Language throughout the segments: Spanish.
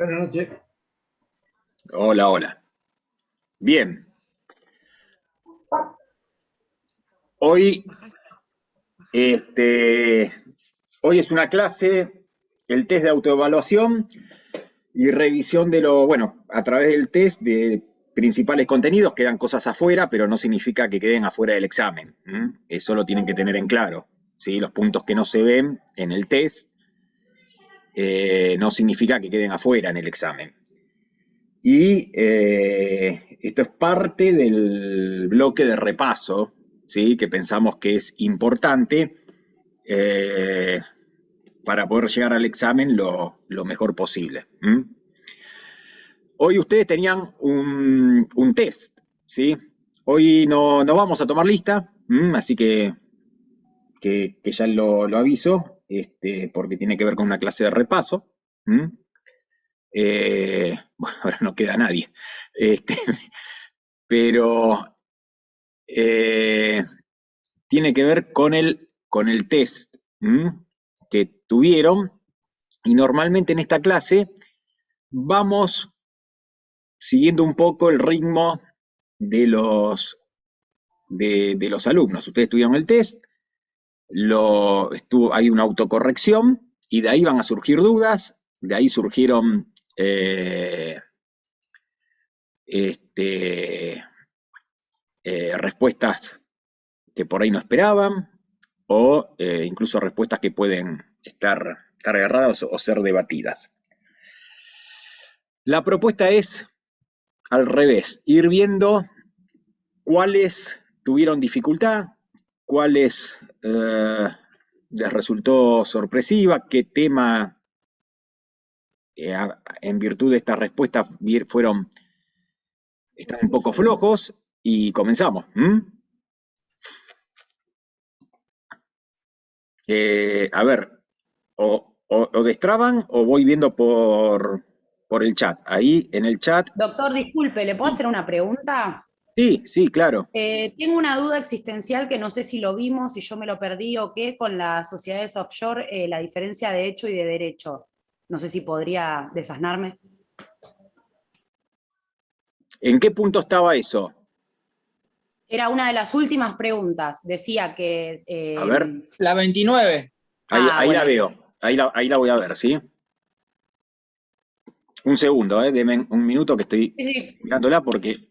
Buenas noches. Hola, hola. Bien, hoy, este, hoy es una clase, el test de autoevaluación y revisión de bueno, a través del test de principales contenidos, quedan cosas afuera, pero no significa que queden afuera del examen. Eso lo tienen que tener en claro, ¿sí? Los puntos que no se ven en el test no significa que queden afuera en el examen. Y esto es parte del bloque de repaso, ¿sí? Que pensamos que es importante eh, para poder llegar al examen lo mejor posible. Hoy ustedes tenían un test, ¿sí? Hoy no vamos a tomar lista, así que ya lo aviso, porque tiene que ver con una clase de repaso. Bueno, ahora no queda nadie. Este, pero eh, tiene que ver con el test que tuvieron, y normalmente en esta clase vamos siguiendo un poco el ritmo de los alumnos. Ustedes tuvieron el test, hay una autocorrección y de ahí van a surgir dudas, de ahí surgieron este, respuestas que por ahí no esperaban, o incluso respuestas que pueden estar erradas o ser debatidas. La propuesta es al revés, ir viendo cuáles tuvieron dificultad, cuáles les resultó sorpresiva, qué tema en virtud de estas respuestas están un poco flojos, y comenzamos. A ver, o destraban o voy viendo por el chat. Ahí en el chat. Doctor, disculpe, ¿le puedo Sí, hacer una pregunta? sí, claro. Tengo una duda existencial que no sé si lo vimos, si yo me lo perdí o qué, con las sociedades offshore, la diferencia de hecho y de derecho. No sé si podría desasnarme. ¿En qué punto estaba eso? Era una de las últimas preguntas. Decía que... A ver, La 29. ahí la bueno, veo. Ahí la voy a ver, ¿sí? Un segundo, denme un minuto que estoy sí, sí. mirándola porque.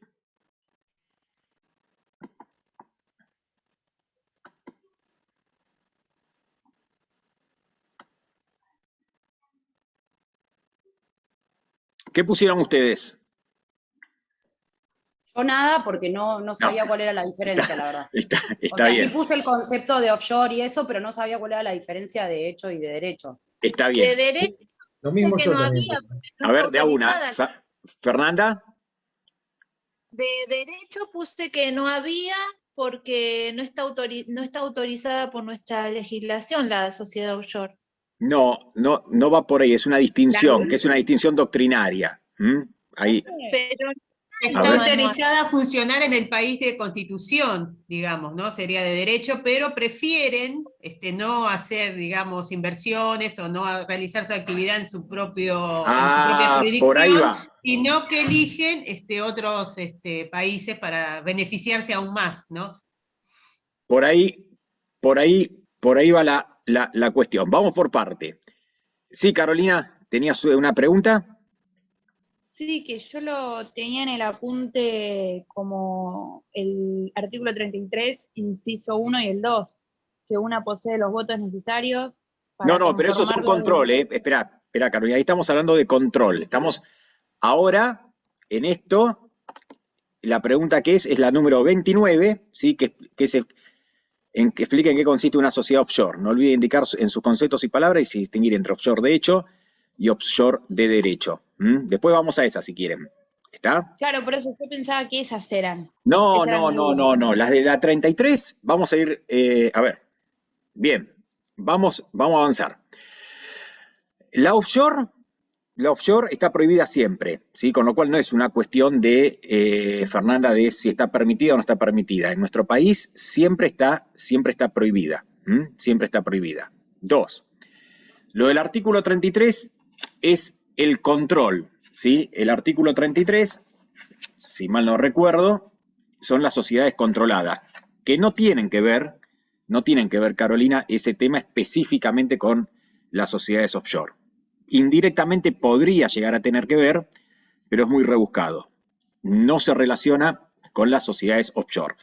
¿Qué pusieron ustedes? Yo nada, porque no No, sabía cuál era la diferencia, la verdad. O está sea, sí bien, puse el concepto de offshore y eso, pero no sabía cuál era la diferencia de hecho y de derecho. está De bien. derecho Lo de mismo que yo no también. había, porque no A está ver, de a una. autorizada. Fernanda. De derecho puse que no había porque no está autorizada por nuestra legislación la sociedad offshore. No va por ahí, es una distinción, que es una distinción doctrinaria. Ahí, Pero a Está ver. autorizada a funcionar en el país de constitución, digamos, ¿no? Sería de derecho, pero prefieren no hacer, digamos, inversiones o no realizar su actividad en su propia Por ahí jurisdicción, va. sino que eligen otros países para beneficiarse aún más, ¿no? Por ahí, por ahí va la cuestión. Vamos por parte. Sí, Carolina, ¿tenías una pregunta? Sí, que yo lo tenía en el apunte como el artículo 33, inciso 1 y el 2, que una posee los votos necesarios para No, pero eso es un conformarlo. control, ¿eh? Espera, Carolina, ahí estamos hablando de control. Estamos ahora en esto. La pregunta que es la número 29, ¿sí? Que explica en qué consiste una sociedad offshore. No olvide indicar en sus conceptos y palabras y distinguir entre offshore de hecho y offshore de derecho. Después vamos a esa si quieren. ¿Está? Claro, por eso yo pensaba que esas eran. No, Esa era no, mi no, duda. no, no. Las de la 33, vamos a ir, a ver. Bien, vamos a avanzar. La offshore, la offshore está prohibida siempre, ¿sí? Con lo cual no es una cuestión de, Fernanda, de si está permitida o no está permitida. En nuestro país siempre está prohibida. Siempre está prohibida. Dos, lo del artículo 33 es el control, ¿sí? El artículo 33, si mal no recuerdo, son las sociedades controladas, que no tienen que ver, Carolina, ese tema específicamente con las sociedades offshore. Indirectamente podría llegar a tener que ver, pero es muy rebuscado. No se relaciona con las sociedades offshore.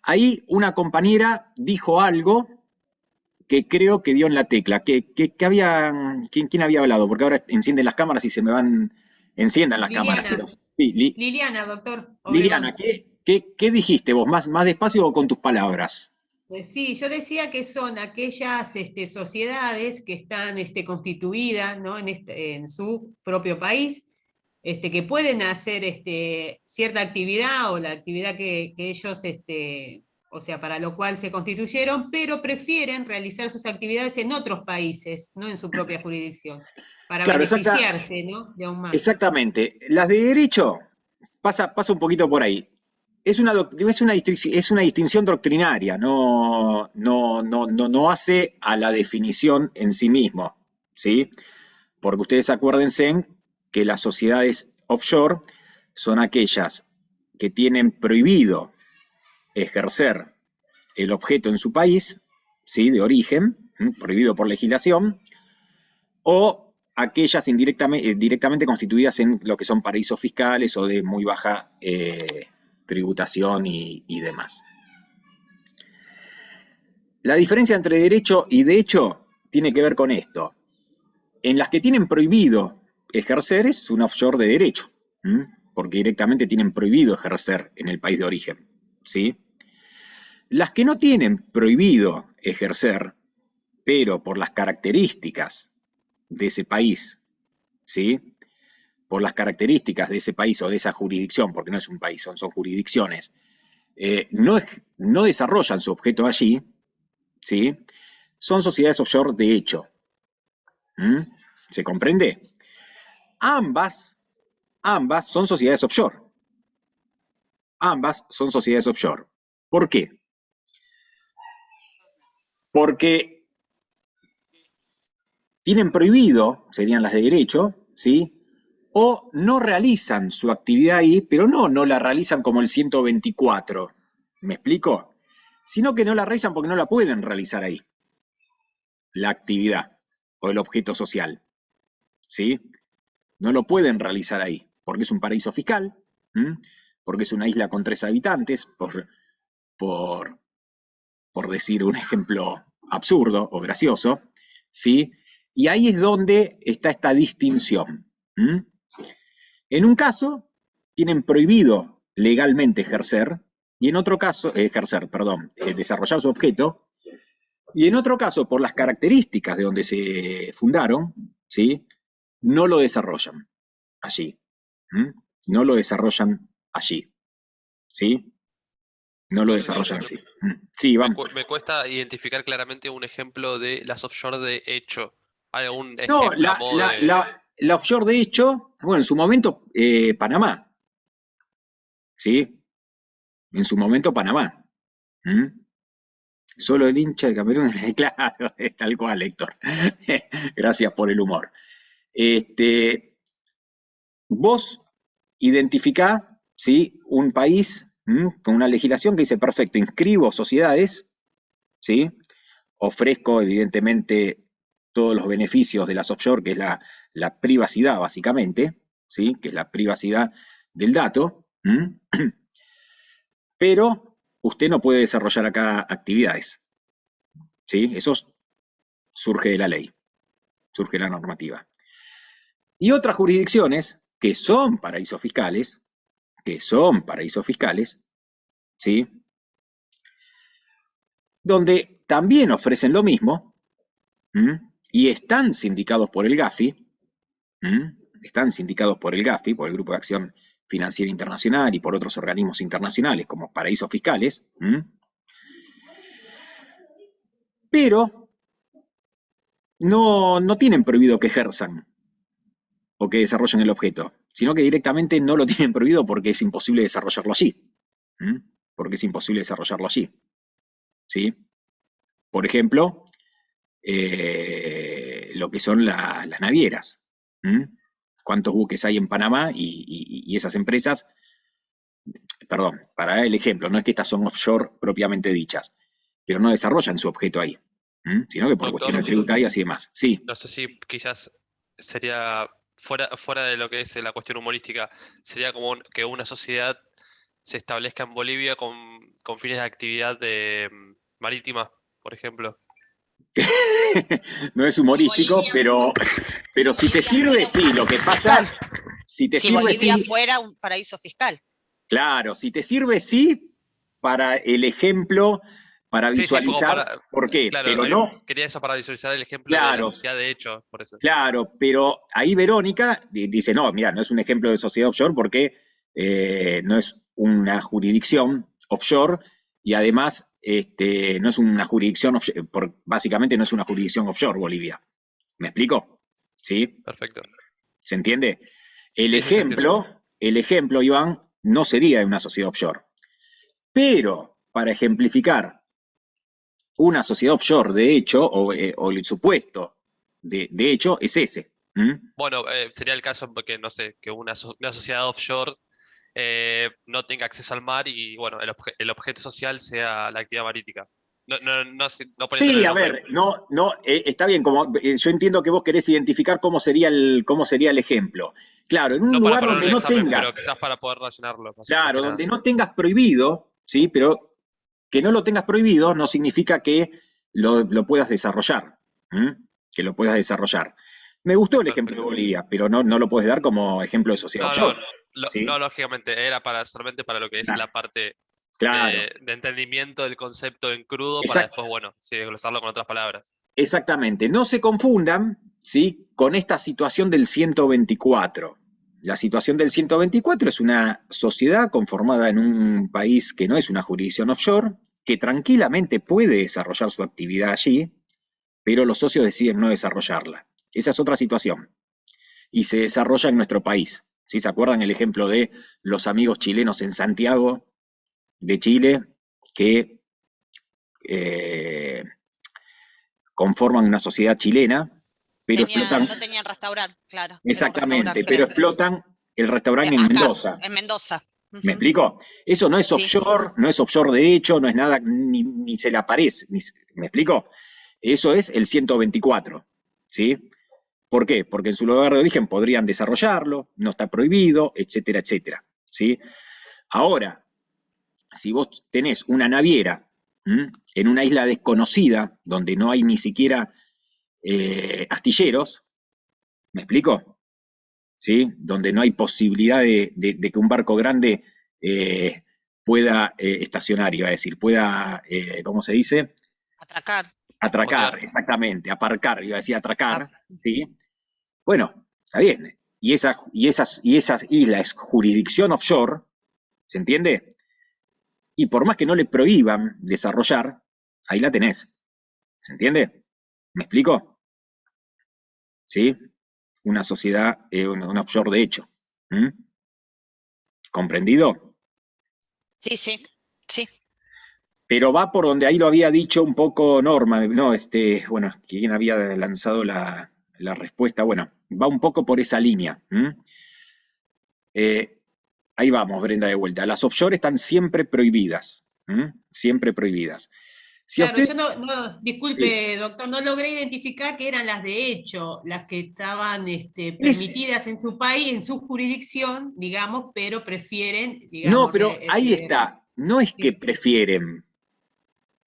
Ahí una compañera dijo algo que creo que dio en la tecla, ¿quién había hablado? Porque ahora encienden las cámaras y se me van, enciendan las cámaras. Liliana. Pero, sí, Liliana, doctor Liliana, Obregón. ¿qué dijiste vos? ¿Más despacio o con tus palabras? Sí, yo decía que son aquellas sociedades que están constituidas, ¿no? en su propio país, que pueden hacer cierta actividad o la actividad que ellos, o sea, para lo cual se constituyeron, pero prefieren realizar sus actividades en otros países, no en su propia jurisdicción, para Claro, beneficiarse, ¿no? de aún más. exactamente. Las de derecho pasa un poquito por ahí. Es una distinción doctrinaria, no hace a la definición en sí mismo, ¿sí? Porque ustedes acuérdense que las sociedades offshore son aquellas que tienen prohibido ejercer el objeto en su país, ¿sí? De origen, prohibido por legislación, o aquellas directamente constituidas en lo que son paraísos fiscales o de muy baja tributación y demás. La diferencia entre derecho y de hecho tiene que ver con esto. En las que tienen prohibido ejercer es un offshore de derecho, porque directamente tienen prohibido ejercer en el país de origen, ¿sí? Las que no tienen prohibido ejercer, pero por las características de ese país, ¿sí? Por las características de ese país o de esa jurisdicción, porque no es un país, son jurisdicciones, no desarrollan su objeto allí, ¿sí? Son sociedades offshore de hecho. ¿Se comprende? Ambas son sociedades offshore. Ambas son sociedades offshore. ¿Por qué? Porque tienen prohibido, serían las de derecho, ¿sí? O no realizan su actividad ahí, pero no la realizan como el 124, ¿me explico? Sino que no la realizan porque no la pueden realizar ahí, la actividad o el objeto social, ¿sí? No lo pueden realizar ahí, porque es un paraíso fiscal, porque es una isla con 3 habitantes, por decir un ejemplo absurdo o gracioso, ¿sí? Y ahí es donde está esta distinción. En un caso, tienen prohibido legalmente y en otro caso, desarrollar su objeto, y en otro caso, por las características de donde se fundaron, ¿sí? No lo desarrollan allí. No lo desarrollan allí. ¿Sí? No lo desarrollan así. Sí, Iván. Me cuesta identificar claramente un ejemplo de las offshore de hecho. ¿Hay algún No, ejemplo a modo de...? la offshore de hecho, bueno, en su momento Panamá. ¿Sí? En su momento Panamá. Solo el hincha de Camerún, claro, es tal cual, Héctor. Gracias por el humor. Vos identificá, ¿sí? Un país con una legislación que dice, perfecto, inscribo sociedades, ¿sí? Ofrezco, evidentemente, todos los beneficios de las offshore, que es la privacidad, básicamente, ¿sí? Que es la privacidad del dato, pero usted no puede desarrollar acá actividades, ¿sí? Eso surge de la ley, surge de la normativa. Y otras jurisdicciones que son paraísos fiscales, ¿sí? Donde también ofrecen lo mismo, y están sindicados por el GAFI, por el Grupo de Acción Financiera Internacional y por otros organismos internacionales como paraísos fiscales, pero no tienen prohibido que ejerzan o que desarrollen el objeto, sino que directamente no lo tienen prohibido porque es imposible desarrollarlo allí. ¿Sí? Por ejemplo, lo que son las navieras. cuántos buques hay en Panamá y esas empresas, perdón, para dar el ejemplo, no es que estas son offshore propiamente dichas, pero no desarrollan su objeto ahí, sino que por Doctor, cuestiones tributarias y demás. Sí. no sé si quizás sería fuera de lo que es la cuestión humorística, sería como que una sociedad se establezca en Bolivia con fines de actividad marítima, por ejemplo. No es humorístico, Bolivia- pero si te Bolivia sirve, fuera un sí, lo que paraíso pasa, fiscal. si te Si sirve, Bolivia sí, fuera un paraíso fiscal. claro, si te sirve, sí, para el ejemplo, para Sí, sí, como visualizar para, por qué, claro, pero no, quería eso para visualizar el ejemplo de la claro, sociedad de hecho, por eso. claro, pero ahí Verónica dice, no, mira, no es un ejemplo de sociedad offshore porque no es una jurisdicción offshore y además no es una jurisdicción, básicamente no es una jurisdicción offshore Bolivia. ¿Me explico? ¿Sí? Perfecto. ¿Se entiende? El Sí, sí, se entiende. ejemplo, Iván, no sería de una sociedad offshore. Pero para ejemplificar una sociedad offshore de hecho, o el supuesto de hecho, es ese. Bueno, sería el caso porque, no sé, que una sociedad offshore no tenga acceso al mar y, bueno, el objeto social sea la actividad marítima. No poniéndole Sí, el a nombre. ver, no, está bien, yo entiendo que vos querés identificar cómo sería el ejemplo. Claro, en un No para lugar poner donde un no examen, pero tengas, quizás para poder relacionarlo, más claro, que nada. donde no tengas prohibido, ¿sí? Pero que no lo tengas prohibido no significa que lo puedas desarrollar, que lo puedas desarrollar. Me gustó el ejemplo de Perfecto. Bolivia, pero no lo puedes dar como ejemplo de sociedad No, offshore, no, ¿sí? lógicamente, era solamente para lo que es la parte Claro, de entendimiento del concepto en crudo para exact- después, bueno, sí, desglosarlo con otras palabras. exactamente. No se confundan, ¿sí? Con esta situación del 124. La situación del 124 es una sociedad conformada en un país que no es una jurisdicción offshore, que tranquilamente puede desarrollar su actividad allí, pero los socios deciden no desarrollarla. Esa es otra situación. Y se desarrolla en nuestro país. ¿Sí? ¿Se acuerdan el ejemplo de los amigos chilenos en Santiago de Chile que conforman una sociedad chilena, pero explotan, No tenían restaurante, claro. Era un restaurante, exactamente, pero creo. explotan el restaurante en Acá, Mendoza? en Mendoza. ¿Me Ujú, explico? Eso no es sí. offshore, no es offshore de hecho, no es nada, ni se le aparece. ¿Me explico? Eso es el 124, ¿sí? ¿Por qué? Porque en su lugar de origen podrían desarrollarlo, no está prohibido, etcétera, etcétera, ¿sí? Ahora, si vos tenés una naviera en una isla desconocida, donde no hay ni siquiera astilleros, ¿me explico? ¿Sí? Donde no hay posibilidad de que un barco grande pueda estacionar, iba a decir, pueda, ¿cómo se dice? Atracar. Atracar, Fondear. exactamente, aparcar, iba a decir Ah, atracar, ¿sí? Bueno, está bien. Y esas islas es jurisdicción offshore, ¿se entiende? Y por más que no le prohíban desarrollar, ahí la tenés. ¿Se entiende? ¿Me explico? ¿Sí? Una sociedad, una offshore de hecho. ¿Comprendido? sí, sí, sí. Pero va por donde ahí lo había dicho un poco Norma, no, bueno, quien había lanzado la respuesta, bueno, va un poco por esa línea. Ahí vamos, Brenda, de vuelta. Las offshore están siempre prohibidas, siempre prohibidas. Si a Claro, usted, yo sí, disculpe, doctor, no logré identificar que eran las de hecho, las que estaban es, permitidas en su país, en su jurisdicción, digamos, pero prefieren, no, digamos, pero ahí está, no es que prefieren,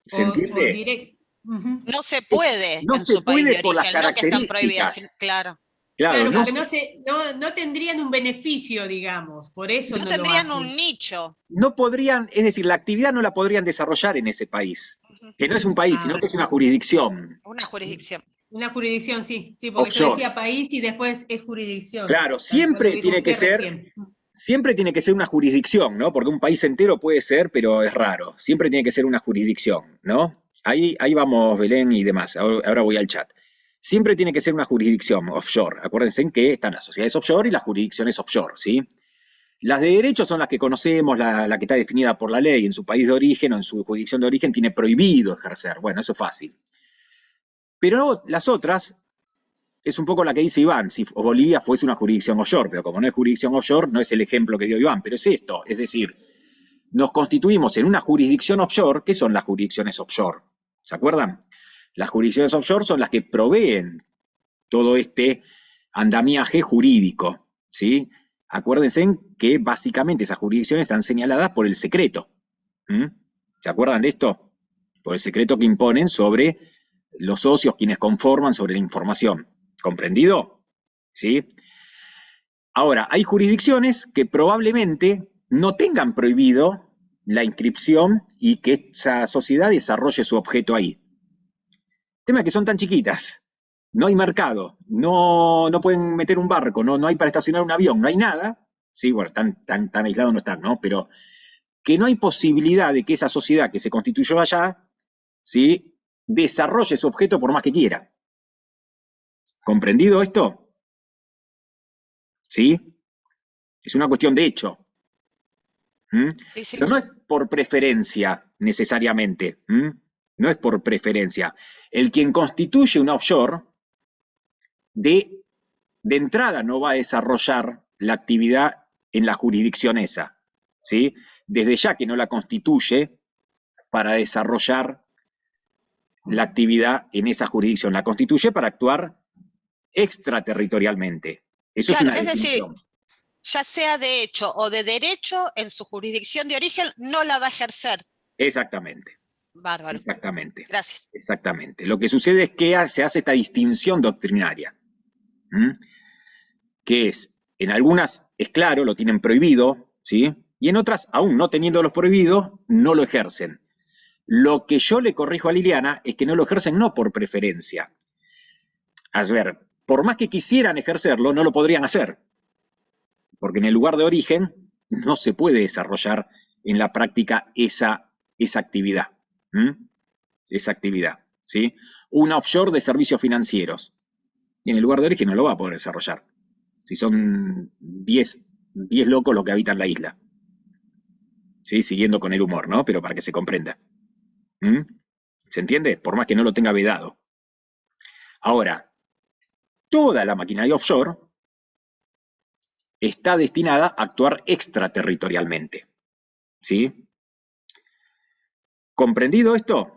¿se o entiende? direct. Ujú. No se puede No en se su país puede de por las origen, no que están prohibidas, características, claro. claro, Claro, no, porque no tendrían un beneficio, digamos, por eso No no lo tendrían un hacen. nicho. no podrían, es decir, la actividad no la podrían desarrollar en ese país, Ujú, que no es un país, sino Ah, que es una jurisdicción una jurisdicción. una jurisdicción, sí, sí, porque yo offshore. decía país y después es jurisdicción, Claro, tal cual lo dijo usted recién. siempre tiene que ser una jurisdicción, ¿no? Porque un país entero puede ser, pero es raro. Siempre tiene que ser una jurisdicción, ¿no? Ahí vamos, Belén y demás. Ahora voy al chat. Siempre tiene que ser una jurisdicción offshore. Acuérdense que están las sociedades offshore y las jurisdicciones offshore, ¿sí? Las de derecho son las que conocemos, la que está definida por la ley en su país de origen o en su jurisdicción de origen tiene prohibido ejercer. Bueno, eso es fácil. Pero las otras es un poco la que dice Iván, si Bolivia fuese una jurisdicción offshore, pero como no es jurisdicción offshore, no es el ejemplo que dio Iván, pero es esto, es decir, nos constituimos en una jurisdicción offshore. ¿Qué son las jurisdicciones offshore? ¿Se acuerdan? Las jurisdicciones offshore son las que proveen todo este andamiaje jurídico, ¿sí? Acuérdense que básicamente esas jurisdicciones están señaladas por el secreto. ¿Se acuerdan de esto? Por el secreto que imponen sobre los socios, quienes conforman sobre la información. ¿Comprendido? ¿Sí? Ahora, hay jurisdicciones que probablemente no tengan prohibido la inscripción y que esa sociedad desarrolle su objeto ahí. El tema es que son tan chiquitas, no hay mercado, no pueden meter un barco, no hay para estacionar un avión, no hay nada. Sí, bueno, tan aislados no están, ¿no? Pero que no hay posibilidad de que esa sociedad que se constituyó allá, ¿sí?, desarrolle su objeto por más que quiera. ¿Comprendido esto? ¿Sí? Es una cuestión de hecho. Sí, sí. Pero no es por preferencia necesariamente. No es por preferencia. El quien constituye una offshore, de entrada no va a desarrollar la actividad en la jurisdicción esa, ¿sí? Desde ya que no la constituye para desarrollar la actividad en esa jurisdicción, la constituye para actuar extraterritorialmente. Eso Claro, es una es decir, definición. ya sea de hecho o de derecho, en su jurisdicción de origen no la va a ejercer. Exactamente. Bárbaro. Exactamente. Gracias. Exactamente. Lo que sucede es que se hace esta distinción doctrinaria. Que es, en algunas es claro, lo tienen prohibido, ¿sí? Y en otras, aún no teniéndolo prohibido, no lo ejercen. Lo que yo le corrijo a Liliana es que no lo ejercen no por preferencia. A ver, por más que quisieran ejercerlo, no lo podrían hacer. Porque en el lugar de origen no se puede desarrollar en la práctica esa actividad. Esa actividad, ¿sí? Una offshore de servicios financieros. Y en el lugar de origen no lo va a poder desarrollar. Si son 10 locos los que habitan la isla. ¿Sí? Siguiendo con el humor, ¿no? Pero para que se comprenda. ¿Se entiende? Por más que no lo tenga vedado. Ahora, toda la maquinaria offshore está destinada a actuar extraterritorialmente. ¿Sí? ¿Comprendido esto?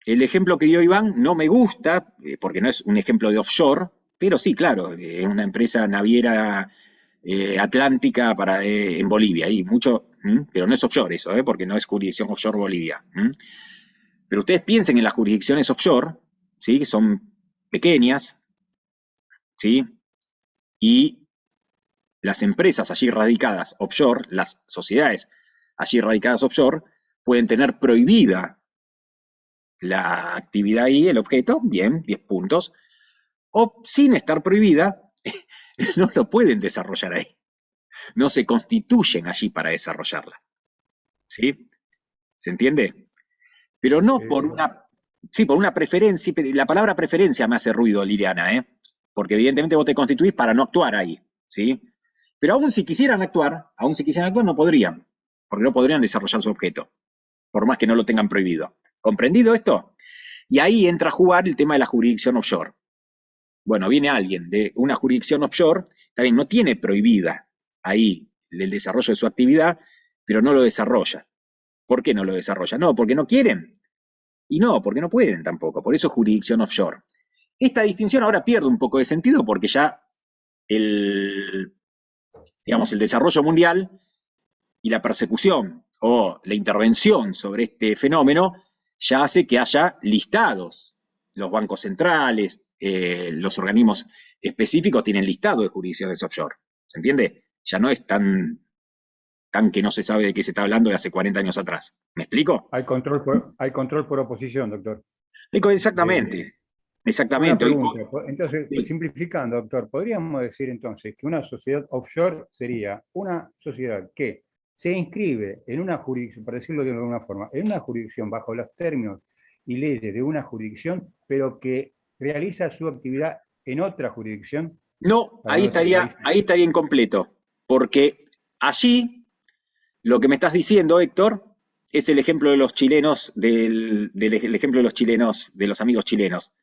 El ejemplo que dio Iván no me gusta, porque no es un ejemplo de offshore, pero sí, claro, es una empresa naviera atlántica en Bolivia, y mucho, pero no es offshore eso, porque no es jurisdicción offshore Bolivia. Pero ustedes piensen en las jurisdicciones offshore, ¿sí?, que son pequeñas, ¿sí?, y las empresas allí radicadas offshore, las sociedades allí radicadas offshore, pueden tener prohibida la actividad ahí, el objeto, bien, 10 puntos, o sin estar prohibida, no lo pueden desarrollar ahí. No se constituyen allí para desarrollarla. ¿Sí? ¿Se entiende? Pero no por una... Sí, por una preferencia. La palabra preferencia me hace ruido, Liliana, porque evidentemente vos te constituís para no actuar ahí. ¿Sí? Pero aún si quisieran actuar, no podrían. Porque no podrían desarrollar su objeto. Por más que no lo tengan prohibido. ¿Comprendido esto? Y ahí entra a jugar el tema de la jurisdicción offshore. Bueno, viene alguien de una jurisdicción offshore, también no tiene prohibida ahí el desarrollo de su actividad, pero no lo desarrolla. ¿Por qué no lo desarrolla? No, porque no quieren. Y no, porque no pueden tampoco. Por eso es jurisdicción offshore. Esta distinción ahora pierde un poco de sentido porque ya el desarrollo mundial y la persecución o la intervención sobre este fenómeno ya hace que haya listados. Los bancos centrales, los organismos específicos tienen listado de jurisdicciones offshore. ¿Se entiende? Ya no es tan que no se sabe de qué se está hablando de hace 40 años atrás. ¿Me explico? Hay control por oposición, doctor. Exactamente. Exactamente. Una pregunta. Entonces, Sí. simplificando, doctor, ¿podríamos decir entonces que una sociedad offshore sería una sociedad que se inscribe en una jurisdicción, para decirlo de alguna forma, en una jurisdicción bajo los términos y leyes de una jurisdicción, pero que realiza su actividad en otra jurisdicción? No, ahí estaría incompleto, porque allí lo que me estás diciendo, Héctor, es el ejemplo de los chilenos, el ejemplo de los chilenos, de los amigos chilenos.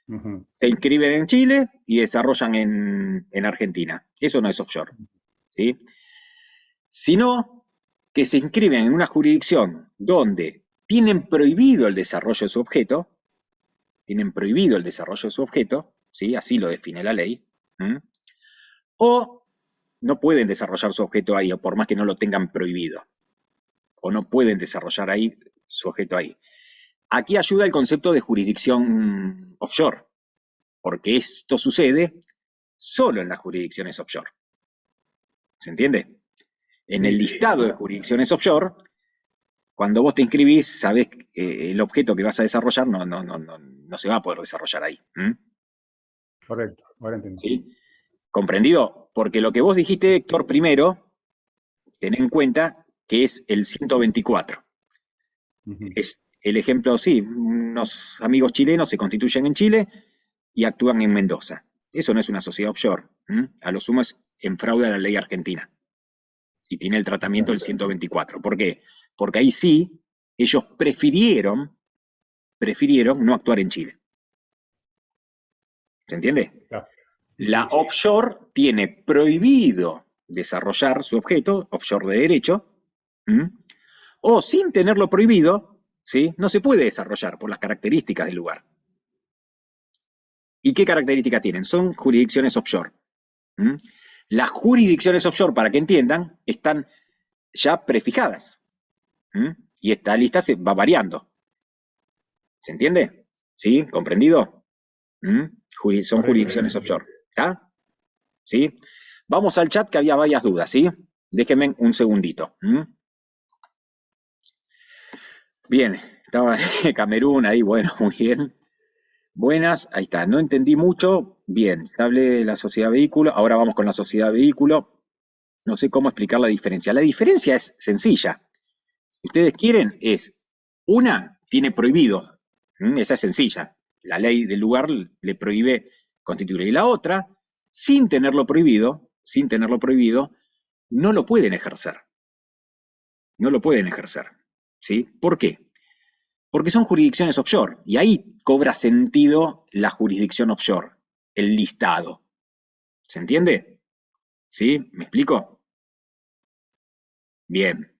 Ujú. Se inscriben en Chile y desarrollan en Argentina. Eso no es offshore, ¿sí? Sino que se inscriben en una jurisdicción donde tienen prohibido el desarrollo de su objeto, ¿sí? Así lo define la ley, o no pueden desarrollar su objeto ahí, o por más que no lo tengan prohibido, o no pueden desarrollar ahí su objeto ahí. Aquí ayuda el concepto de jurisdicción offshore, porque esto sucede solo en las jurisdicciones offshore. ¿Se entiende? En el listado de jurisdicciones offshore, cuando vos te inscribís, sabés el objeto que vas a desarrollar no se va a poder desarrollar ahí. Correcto, ahora entendí. ¿Sí? ¿Comprendido? Porque lo que vos dijiste, Héctor, primero, ten en cuenta que es el 124. Ujú. Es el ejemplo, sí, unos amigos chilenos se constituyen en Chile y actúan en Mendoza. Eso no es una sociedad offshore. A lo sumo es en fraude a la ley argentina. Y tiene el tratamiento del 124. ¿Por qué? Porque ahí sí, ellos prefirieron no actuar en Chile. ¿Se entiende? Claro. La offshore tiene prohibido desarrollar su objeto, offshore de derecho, o sin tenerlo prohibido, ¿sí? No se puede desarrollar por las características del lugar. ¿Y qué características tienen? Son jurisdicciones offshore. Las jurisdicciones offshore, para que entiendan, están ya prefijadas. Y esta lista se va variando. ¿Se entiende? ¿Sí? ¿Comprendido? Son jurisdicciones offshore. ¿Está? ¿Sí? Vamos al chat que había varias dudas, ¿sí? Déjenme un segundito. Bien, estaba Camerún ahí, bueno, muy bien. Buenas, ahí está. No entendí mucho. Bien, hablé de la sociedad vehículo. Ahora vamos con la sociedad vehículo. No sé cómo explicar la diferencia. La diferencia es sencilla. Si ustedes quieren, es una tiene prohibido. Esa es sencilla. La ley del lugar le prohíbe constituir. Y la otra, sin tenerlo prohibido, no lo pueden ejercer. No lo pueden ejercer. ¿Sí? ¿Por qué? Porque son jurisdicciones offshore, y ahí cobra sentido la jurisdicción offshore, el listado. ¿Se entiende? ¿Sí? ¿Me explico? Bien.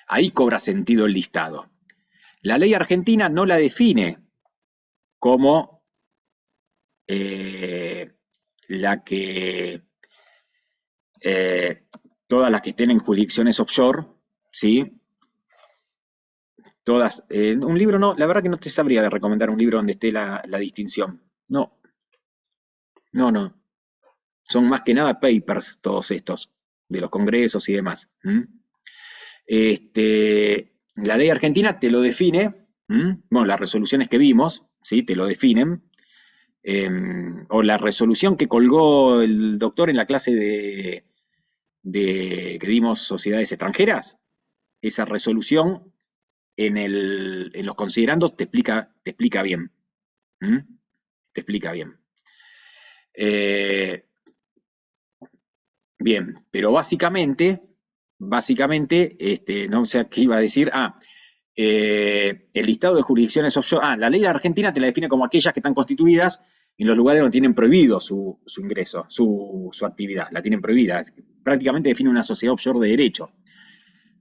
Ahí cobra sentido el listado. La ley argentina no la define como la que todas las que estén en jurisdicciones offshore, ¿sí? Todas. Un libro no, la verdad que no te sabría de recomendar un libro donde esté la distinción. No. Son más que nada papers todos estos, de los congresos y demás. La ley argentina te lo define, bueno, las resoluciones que vimos, ¿sí? Te lo definen, o la resolución que colgó el doctor en la clase que dimos sociedades extranjeras, esa resolución en los considerandos te explica bien. Te explica bien. Bien, pero básicamente, no sé qué iba a decir. El listado de jurisdicciones offshore. La ley argentina te la define como aquellas que están constituidas en los lugares donde tienen prohibido su ingreso, su actividad, la tienen prohibida. Prácticamente define una sociedad offshore de derecho.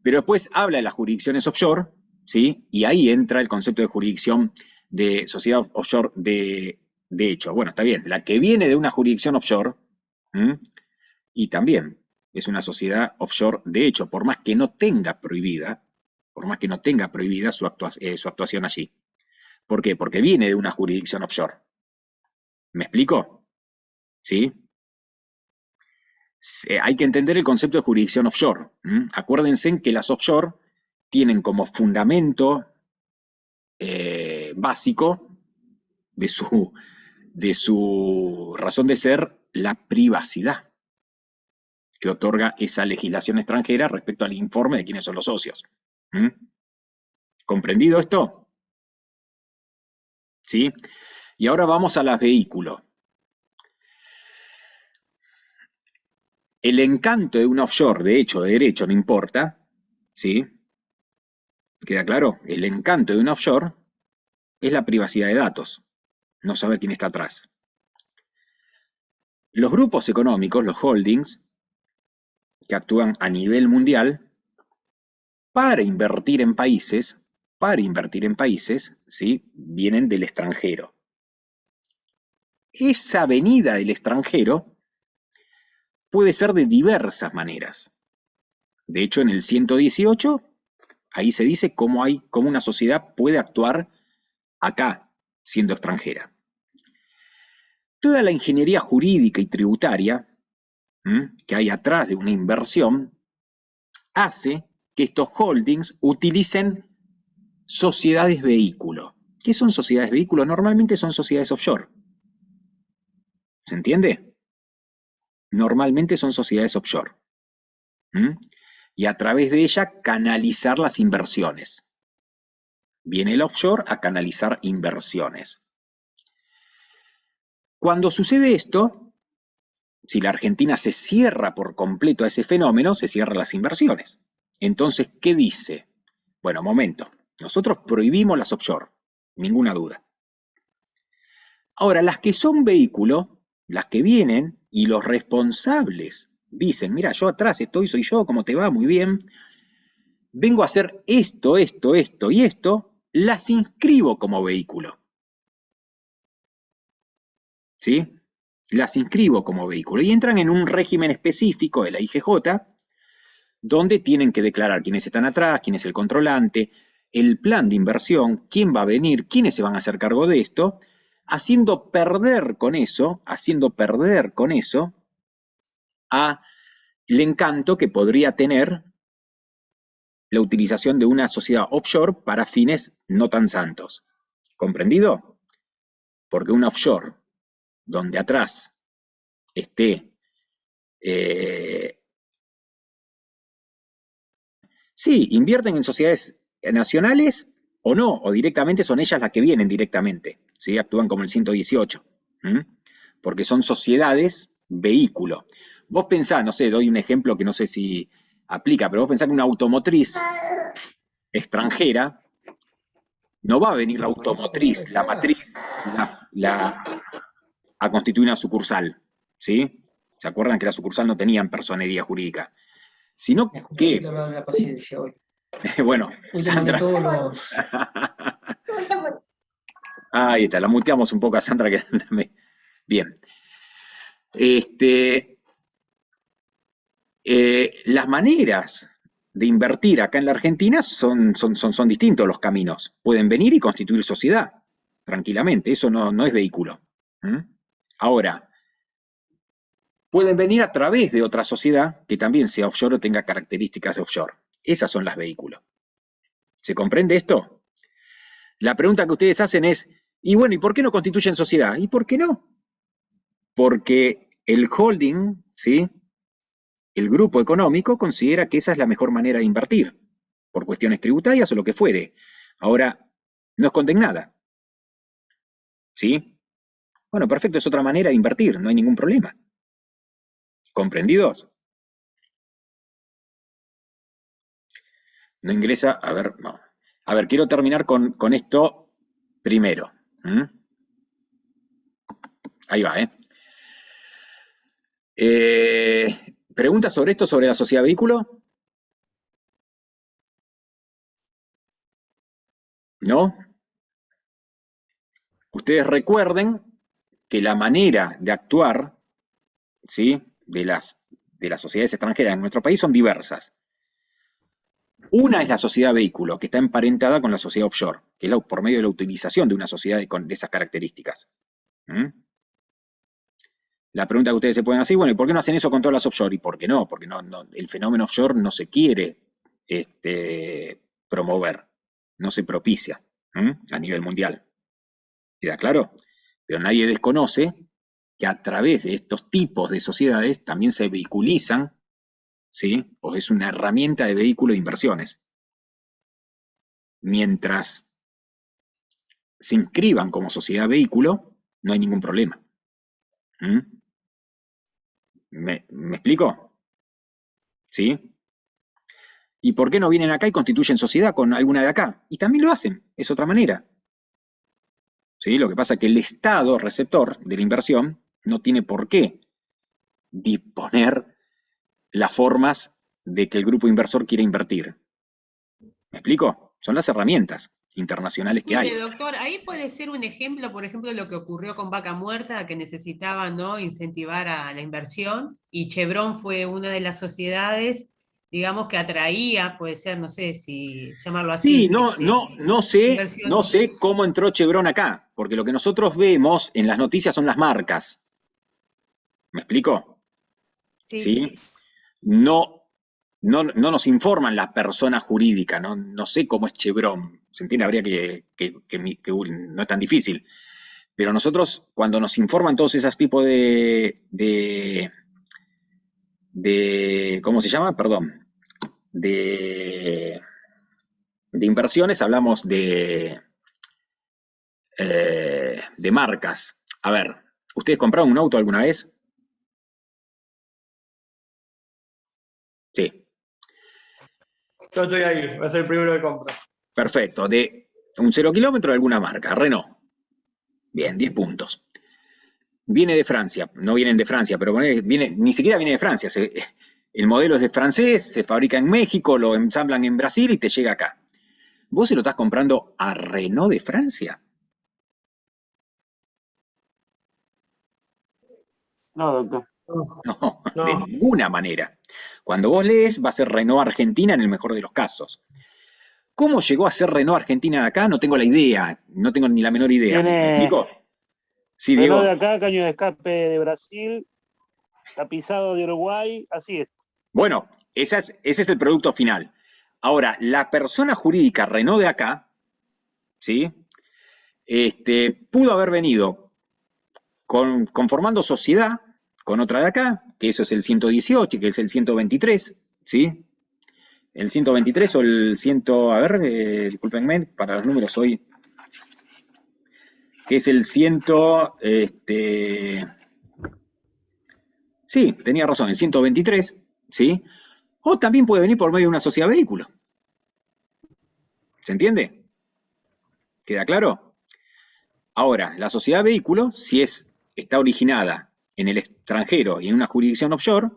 Pero después habla de las jurisdicciones offshore, ¿sí? Y ahí entra el concepto de jurisdicción de sociedad offshore de hecho. Bueno, está bien, la que viene de una jurisdicción offshore, y también es una sociedad offshore de hecho, por más que no tenga prohibida su actuación allí. ¿Por qué? Porque viene de una jurisdicción offshore. ¿Me explico? ¿Sí? Hay que entender el concepto de jurisdicción offshore. Acuérdense que las offshore tienen como fundamento básico de su razón de ser la privacidad que otorga esa legislación extranjera respecto al informe de quiénes son los socios. ¿Comprendido esto? ¿Sí? Y ahora vamos a las vehículos. El encanto de un offshore, de hecho, de derecho, no importa, ¿sí? ¿Queda claro? El encanto de un offshore es la privacidad de datos. no saber quién está atrás. Los grupos económicos, los holdings, que actúan a nivel mundial, para invertir en países, ¿sí? Vienen del extranjero. Esa venida del extranjero puede ser de diversas maneras. De hecho, en el 118, ahí se dice cómo una sociedad puede actuar acá, siendo extranjera. Toda la ingeniería jurídica y tributaria que hay atrás de una inversión hace que estos holdings utilicen sociedades vehículo. ¿Qué son sociedades vehículo? Normalmente son sociedades offshore. ¿Se entiende? Normalmente son sociedades offshore. Y a través de ella canalizar las inversiones. Viene el offshore a canalizar inversiones. Cuando sucede esto, si la Argentina se cierra por completo a ese fenómeno, se cierran las inversiones. Entonces, ¿qué dice? Bueno, momento. Nosotros prohibimos las offshore, ninguna duda. Ahora, las que son vehículo, las que vienen y los responsables dicen, mira, yo atrás estoy, soy yo, ¿cómo te va? Muy bien. Vengo a hacer esto, esto, esto y esto, las inscribo como vehículo. ¿Sí? Las inscribo como vehículo y entran en un régimen específico de la IGJ, donde tienen que declarar quiénes están atrás, quién es el controlante, el plan de inversión, quién va a venir, quiénes se van a hacer cargo de esto, haciendo perder con eso el encanto que podría tener la utilización de una sociedad offshore para fines no tan santos. ¿Comprendido? Porque un offshore donde atrás esté sí, invierten en sociedades nacionales o no, o directamente son ellas las que vienen directamente, ¿sí? Actúan como el 118, porque son sociedades vehículo. Vos pensás, no sé, doy un ejemplo que no sé si aplica, pero vos pensás que una automotriz extranjera, no va a venir la automotriz, la matriz, a constituir una sucursal, ¿sí? ¿Se acuerdan que la sucursal no tenían personería jurídica? Sino que... La paciencia hoy. Bueno, Sandra. Ahí está, la muteamos un poco a Sandra. Bien. Las maneras de invertir acá en la Argentina son distintos los caminos. Pueden venir y constituir sociedad, tranquilamente. Eso no es vehículo. Ahora, pueden venir a través de otra sociedad que también sea offshore o tenga características de offshore. Esas son las vehículos. ¿Se comprende esto? La pregunta que ustedes hacen es, y bueno, ¿y por qué no constituyen sociedad? ¿Y por qué no? Porque el holding, ¿sí? El grupo económico considera que esa es la mejor manera de invertir, por cuestiones tributarias o lo que fuere. Ahora, no esconden nada. ¿Sí? Bueno, perfecto, es otra manera de invertir, no hay ningún problema. ¿Comprendidos? No ingresa, a ver, no. A ver, quiero terminar con esto primero. Ahí va, ¿Preguntas sobre esto, sobre la sociedad vehículo? ¿No? Ustedes recuerden que la manera de actuar, ¿sí? de las sociedades extranjeras en nuestro país son diversas. Una es la sociedad vehículo, que está emparentada con la sociedad offshore, que es por medio de la utilización de una sociedad de esas características. La pregunta que ustedes se pueden hacer, bueno, ¿y por qué no hacen eso con todas las offshore? ¿Y por qué no? Porque el fenómeno offshore no se quiere promover, no se propicia a nivel mundial. ¿Queda claro? Pero nadie desconoce que a través de estos tipos de sociedades también se vehiculizan, ¿sí? O es una herramienta de vehículo de inversiones. Mientras se inscriban como sociedad vehículo, no hay ningún problema. ¿Me explico? ¿Sí? ¿Y por qué no vienen acá y constituyen sociedad con alguna de acá? Y también lo hacen, es otra manera. ¿sí? Lo que pasa es que el Estado receptor de la inversión no tiene por qué disponer las formas de que el grupo inversor quiera invertir. ¿Me explico? Son las herramientas internacionales que hay. Disculpe, doctor, ahí puede ser un ejemplo, por ejemplo, de lo que ocurrió con Vaca Muerta, que necesitaban, ¿no?, incentivar a la inversión, y Chevron fue una de las sociedades, digamos, que atraía, puede ser, no sé si llamarlo así. Sí, no sé cómo entró Chevron acá, porque lo que nosotros vemos en las noticias son las marcas. ¿Me explico? ¿Sí? No nos informan la persona jurídica, no sé cómo es Chevron, ¿se entiende? Habría que no es tan difícil. Pero nosotros, cuando nos informan todos esos tipos de ¿cómo se llama? Perdón. De inversiones, hablamos de marcas. A ver, ¿ustedes compraron un auto alguna vez? Sí. Yo estoy ahí, va a ser el primero que compro. Perfecto, de un 0 kilómetro de alguna marca, Renault. Bien, 10 puntos. Viene de Francia, no vienen de Francia, pero ni siquiera viene de Francia. El modelo es de francés, se fabrica en México, lo ensamblan en Brasil y te llega acá. ¿Vos se lo estás comprando a Renault de Francia? No, doctor. No, de ninguna manera. Cuando vos lees, va a ser Renault Argentina en el mejor de los casos. ¿Cómo llegó a ser Renault Argentina de acá? No tengo la idea, no tengo ni la menor idea. ¿Me explico? Sí, Diego. Renault de acá, caño de escape de Brasil, tapizado de Uruguay, así es. Bueno, ese es el producto final. Ahora, la persona jurídica Renault de acá, ¿sí? Pudo haber venido conformando sociedad con otra de acá, que eso es el 118, que es el 123, ¿sí? El 123 o el 100, a ver, discúlpenme, para los números hoy, que es el 100, sí, tenía razón, el 123, ¿sí? O también puede venir por medio de una sociedad vehículo. ¿Se entiende? ¿Queda claro? Ahora, la sociedad vehículo, si está originada en el extranjero y en una jurisdicción offshore,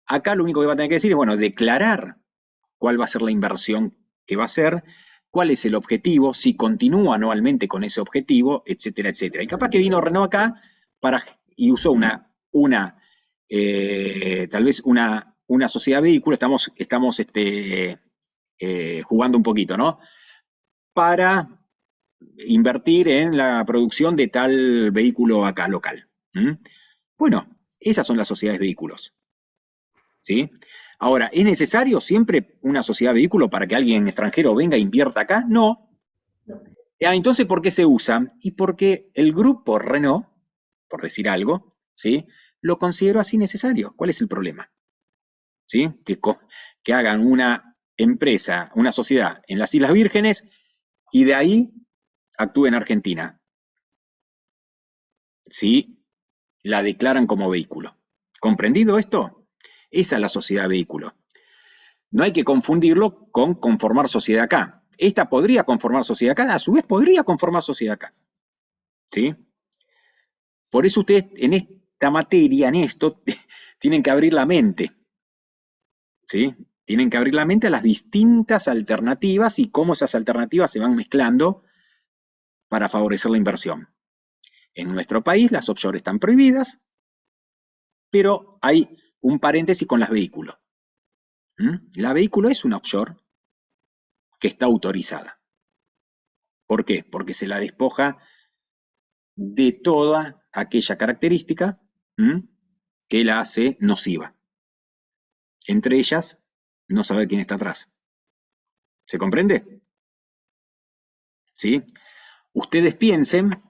acá lo único que va a tener que decir es, bueno, declarar cuál va a ser la inversión que va a hacer, cuál es el objetivo, si continúa anualmente con ese objetivo, etcétera, etcétera. Y capaz que vino Renault acá y usó tal vez una sociedad vehículo, estamos jugando un poquito, ¿no? Para invertir en la producción de tal vehículo acá local. Bueno, esas son las sociedades vehículos. ¿Sí? Ahora, ¿es necesario siempre una sociedad vehículo para que alguien extranjero venga e invierta acá? No. Entonces, ¿por qué se usa? Y porque el grupo Renault, por decir algo, ¿sí?, lo consideró así necesario. ¿Cuál es el problema? ¿Sí? Que hagan una empresa, una sociedad en las Islas Vírgenes y de ahí actúe en Argentina. ¿Sí? La declaran como vehículo. ¿Comprendido esto? Esa es la sociedad vehículo. No hay que confundirlo con conformar sociedad acá. Esta podría conformar sociedad acá, a su vez podría conformar sociedad acá. ¿Sí? Por eso ustedes en esta materia, en esto, tienen que abrir la mente. ¿Sí? Tienen que abrir la mente a las distintas alternativas y cómo esas alternativas se van mezclando para favorecer la inversión. En nuestro país las offshore están prohibidas, pero hay un paréntesis con las vehículos. La vehículo es una offshore que está autorizada. ¿Por qué? Porque se la despoja de toda aquella característica que la hace nociva. Entre ellas, no saber quién está atrás. ¿Se comprende? ¿Sí? Ustedes piensen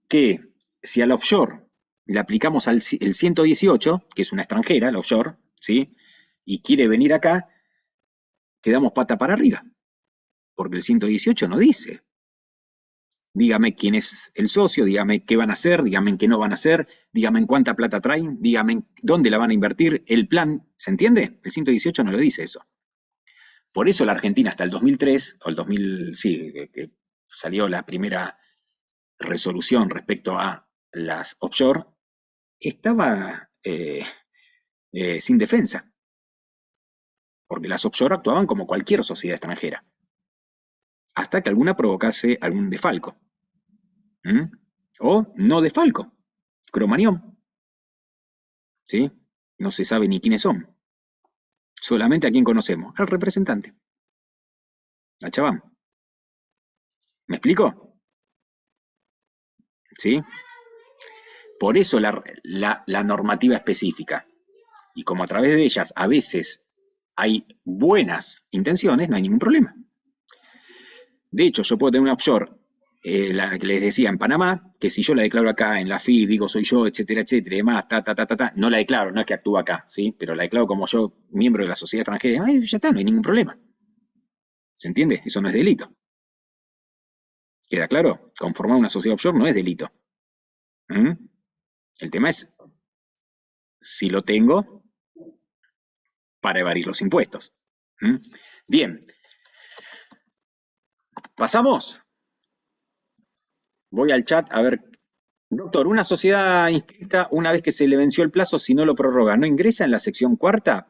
que si al offshore le aplicamos el 118, que es una extranjera, la offshore, ¿sí?, y quiere venir acá, quedamos pata para arriba, porque el 118 no dice. Dígame quién es el socio, dígame qué van a hacer, dígame en qué no van a hacer, dígame en cuánta plata traen, dígame en dónde la van a invertir, el plan, ¿se entiende? El 118 no lo dice eso. Por eso la Argentina hasta el 2003, o el 2000, sí, que salió la primera resolución respecto a las offshore estaba sin defensa, porque las offshore actuaban como cualquier sociedad extranjera, hasta que alguna provocase algún desfalco. O no desfalco, Cromañón. ¿Sí? No se sabe ni quiénes son. Solamente a quién conocemos, al representante, a Chabán. ¿Me explico? ¿Sí? Por eso la normativa específica. Y como a través de ellas a veces hay buenas intenciones, no hay ningún problema. De hecho, yo puedo tener una offshore, la que les decía en Panamá, que si yo la declaro acá en la FI, digo soy yo, etcétera, etcétera, y demás, no la declaro, no es que actúe acá, ¿sí? Pero la declaro como yo, miembro de la sociedad extranjera, ya está, no hay ningún problema. ¿Se entiende? Eso no es delito. ¿Queda claro? Conformar una sociedad offshore no es delito. El tema es si lo tengo para evadir los impuestos. Bien. ¿Pasamos? Voy al chat a ver. Doctor, una sociedad inscrita una vez que se le venció el plazo, si no lo prorroga, ¿no ingresa en la sección cuarta?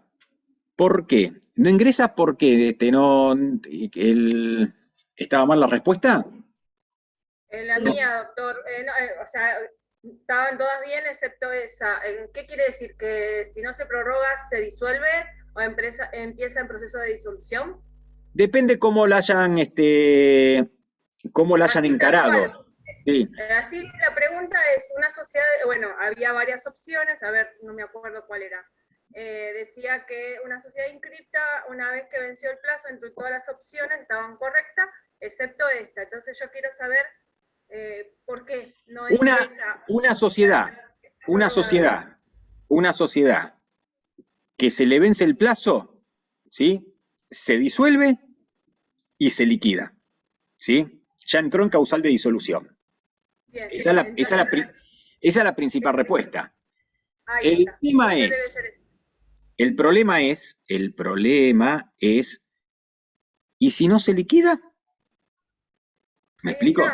¿Por qué? ¿No ingresa porque estaba mal la respuesta? En la mía, doctor, o sea, estaban todas bien excepto esa. ¿Qué quiere decir? ¿Que si no se prorroga se disuelve o empieza en proceso de disolución? Depende cómo la hayan, encarado. Sí. Así la pregunta es, una sociedad, bueno, había varias opciones, a ver, no me acuerdo cuál era. Decía que una sociedad inscripta, una vez que venció el plazo, entre todas las opciones estaban correctas, excepto esta. Entonces yo quiero saber por qué no es una sociedad que se le vence el plazo, ¿sí? Se disuelve y se liquida, ¿sí? Ya entró en causal de disolución. Bien, esa es la principal respuesta. El problema es, ¿y si no se liquida? ¿Me explico?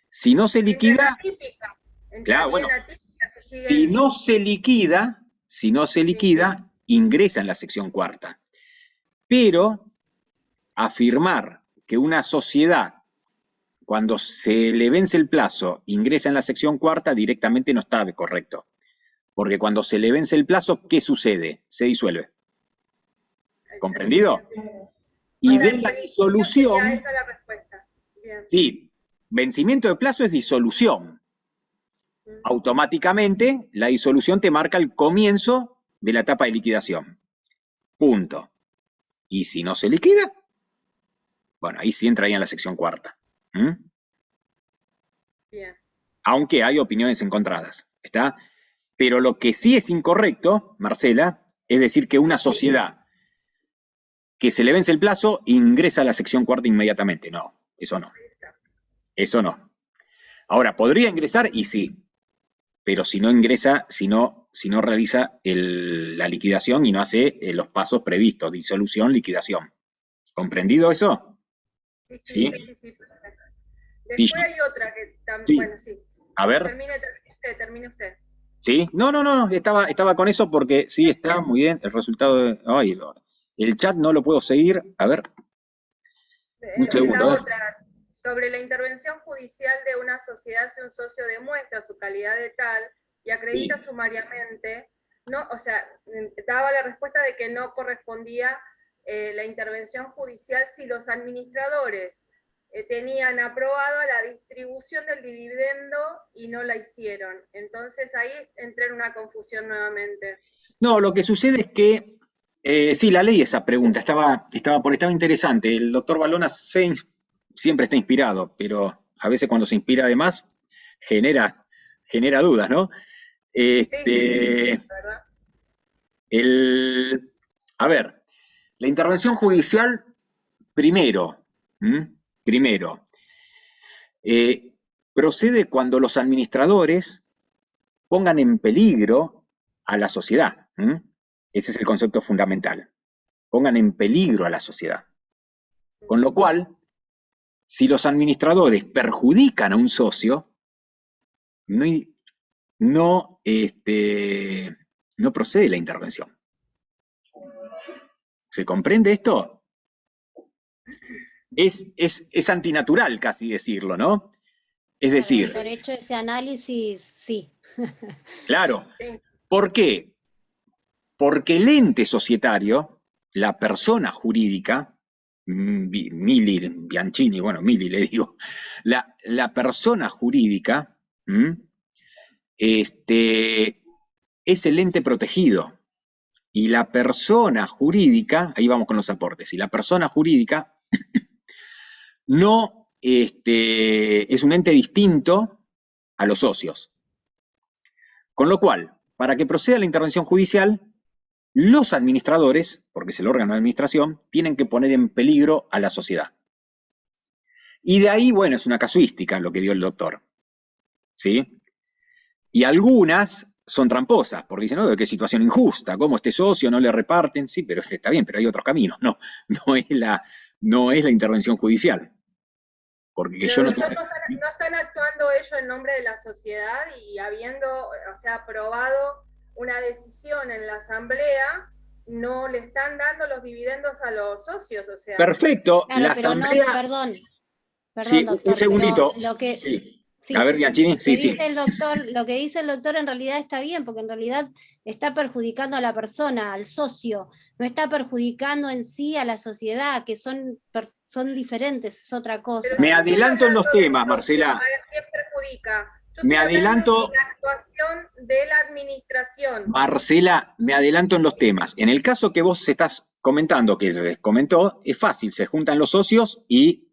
Si no se liquida, claro, bueno, si no se liquida, ingresa en la sección cuarta. Pero afirmar que una sociedad, cuando se le vence el plazo, ingresa en la sección cuarta, directamente no está correcto. Porque cuando se le vence el plazo, ¿qué sucede? Se disuelve. ¿Comprendido? Y de la disolución... Esa es la respuesta. Bien. Sí, vencimiento de plazo es disolución. Automáticamente, la disolución te marca el comienzo de la etapa de liquidación. Punto. Y si no se liquida, bueno, ahí sí entraría en la sección cuarta. Bien. Aunque hay opiniones encontradas, ¿está? Pero lo que sí es incorrecto, Marcela, es decir que una sociedad que se le vence el plazo ingresa a la sección cuarta inmediatamente. No, eso no. Eso no. Ahora, podría ingresar y sí, pero si no ingresa, si no realiza la liquidación y no hace los pasos previstos, disolución, liquidación. ¿Comprendido eso? Sí. Después hay otra que también, bueno, sí. A ver. Termine usted. ¿Sí? No, estaba con eso porque sí, está muy bien el resultado. El chat no lo puedo seguir. A ver. Un segundo. La otra, sobre la intervención judicial de una sociedad si un socio demuestra su calidad de tal y acredita sumariamente, no, o sea, daba la respuesta de que no correspondía la intervención judicial si los administradores tenían aprobado la distribución del dividendo y no la hicieron. Entonces ahí entré en una confusión nuevamente. No, lo que sucede es que, sí, la leí esa pregunta, estaba interesante. El doctor Balona siempre está inspirado, pero a veces cuando se inspira además genera dudas, ¿no? A ver, la intervención judicial, primero, procede cuando los administradores pongan en peligro a la sociedad. Ese es el concepto fundamental. Pongan en peligro a la sociedad. Con lo cual, si los administradores perjudican a un socio, no procede la intervención. ¿Se comprende esto? Es antinatural casi decirlo, ¿no? Es decir... Por hecho ese análisis, sí. Claro. ¿Por qué? Porque el ente societario, la persona jurídica, Mili, Bianchini, bueno, Mili le digo, la persona jurídica es el ente protegido. Y la persona jurídica, ahí vamos con los aportes, y la persona jurídica no es un ente distinto a los socios. Con lo cual, para que proceda la intervención judicial, los administradores, porque es el órgano de administración, tienen que poner en peligro a la sociedad. Y de ahí, bueno, es una casuística lo que dio el doctor. ¿Sí? Y algunas son tramposas, porque dicen, no, qué situación injusta, cómo este socio no le reparten. Sí, pero está bien, pero hay otros caminos. No es la intervención judicial. Porque Pero yo no... doctor, no están actuando ellos en nombre de la sociedad y habiendo, o sea, aprobado una decisión en la asamblea, no le están dando los dividendos a los socios, o sea. Perfecto, Claro, la pero asamblea... no, perdón, Sí, doctor, un segundito. pero lo que, Sí. A ver, Bianchini, sí, sí. Lo que dice el doctor en realidad está bien, porque en realidad está perjudicando a la persona, al socio, no está perjudicando en sí a la sociedad, que son diferentes, es otra cosa. Me adelanto en los temas, Marcela. ¿Quién perjudica? Me adelanto... La actuación de la administración. Marcela, me adelanto en los temas. En el caso que vos estás comentando, que les comentó, es fácil, se juntan los socios y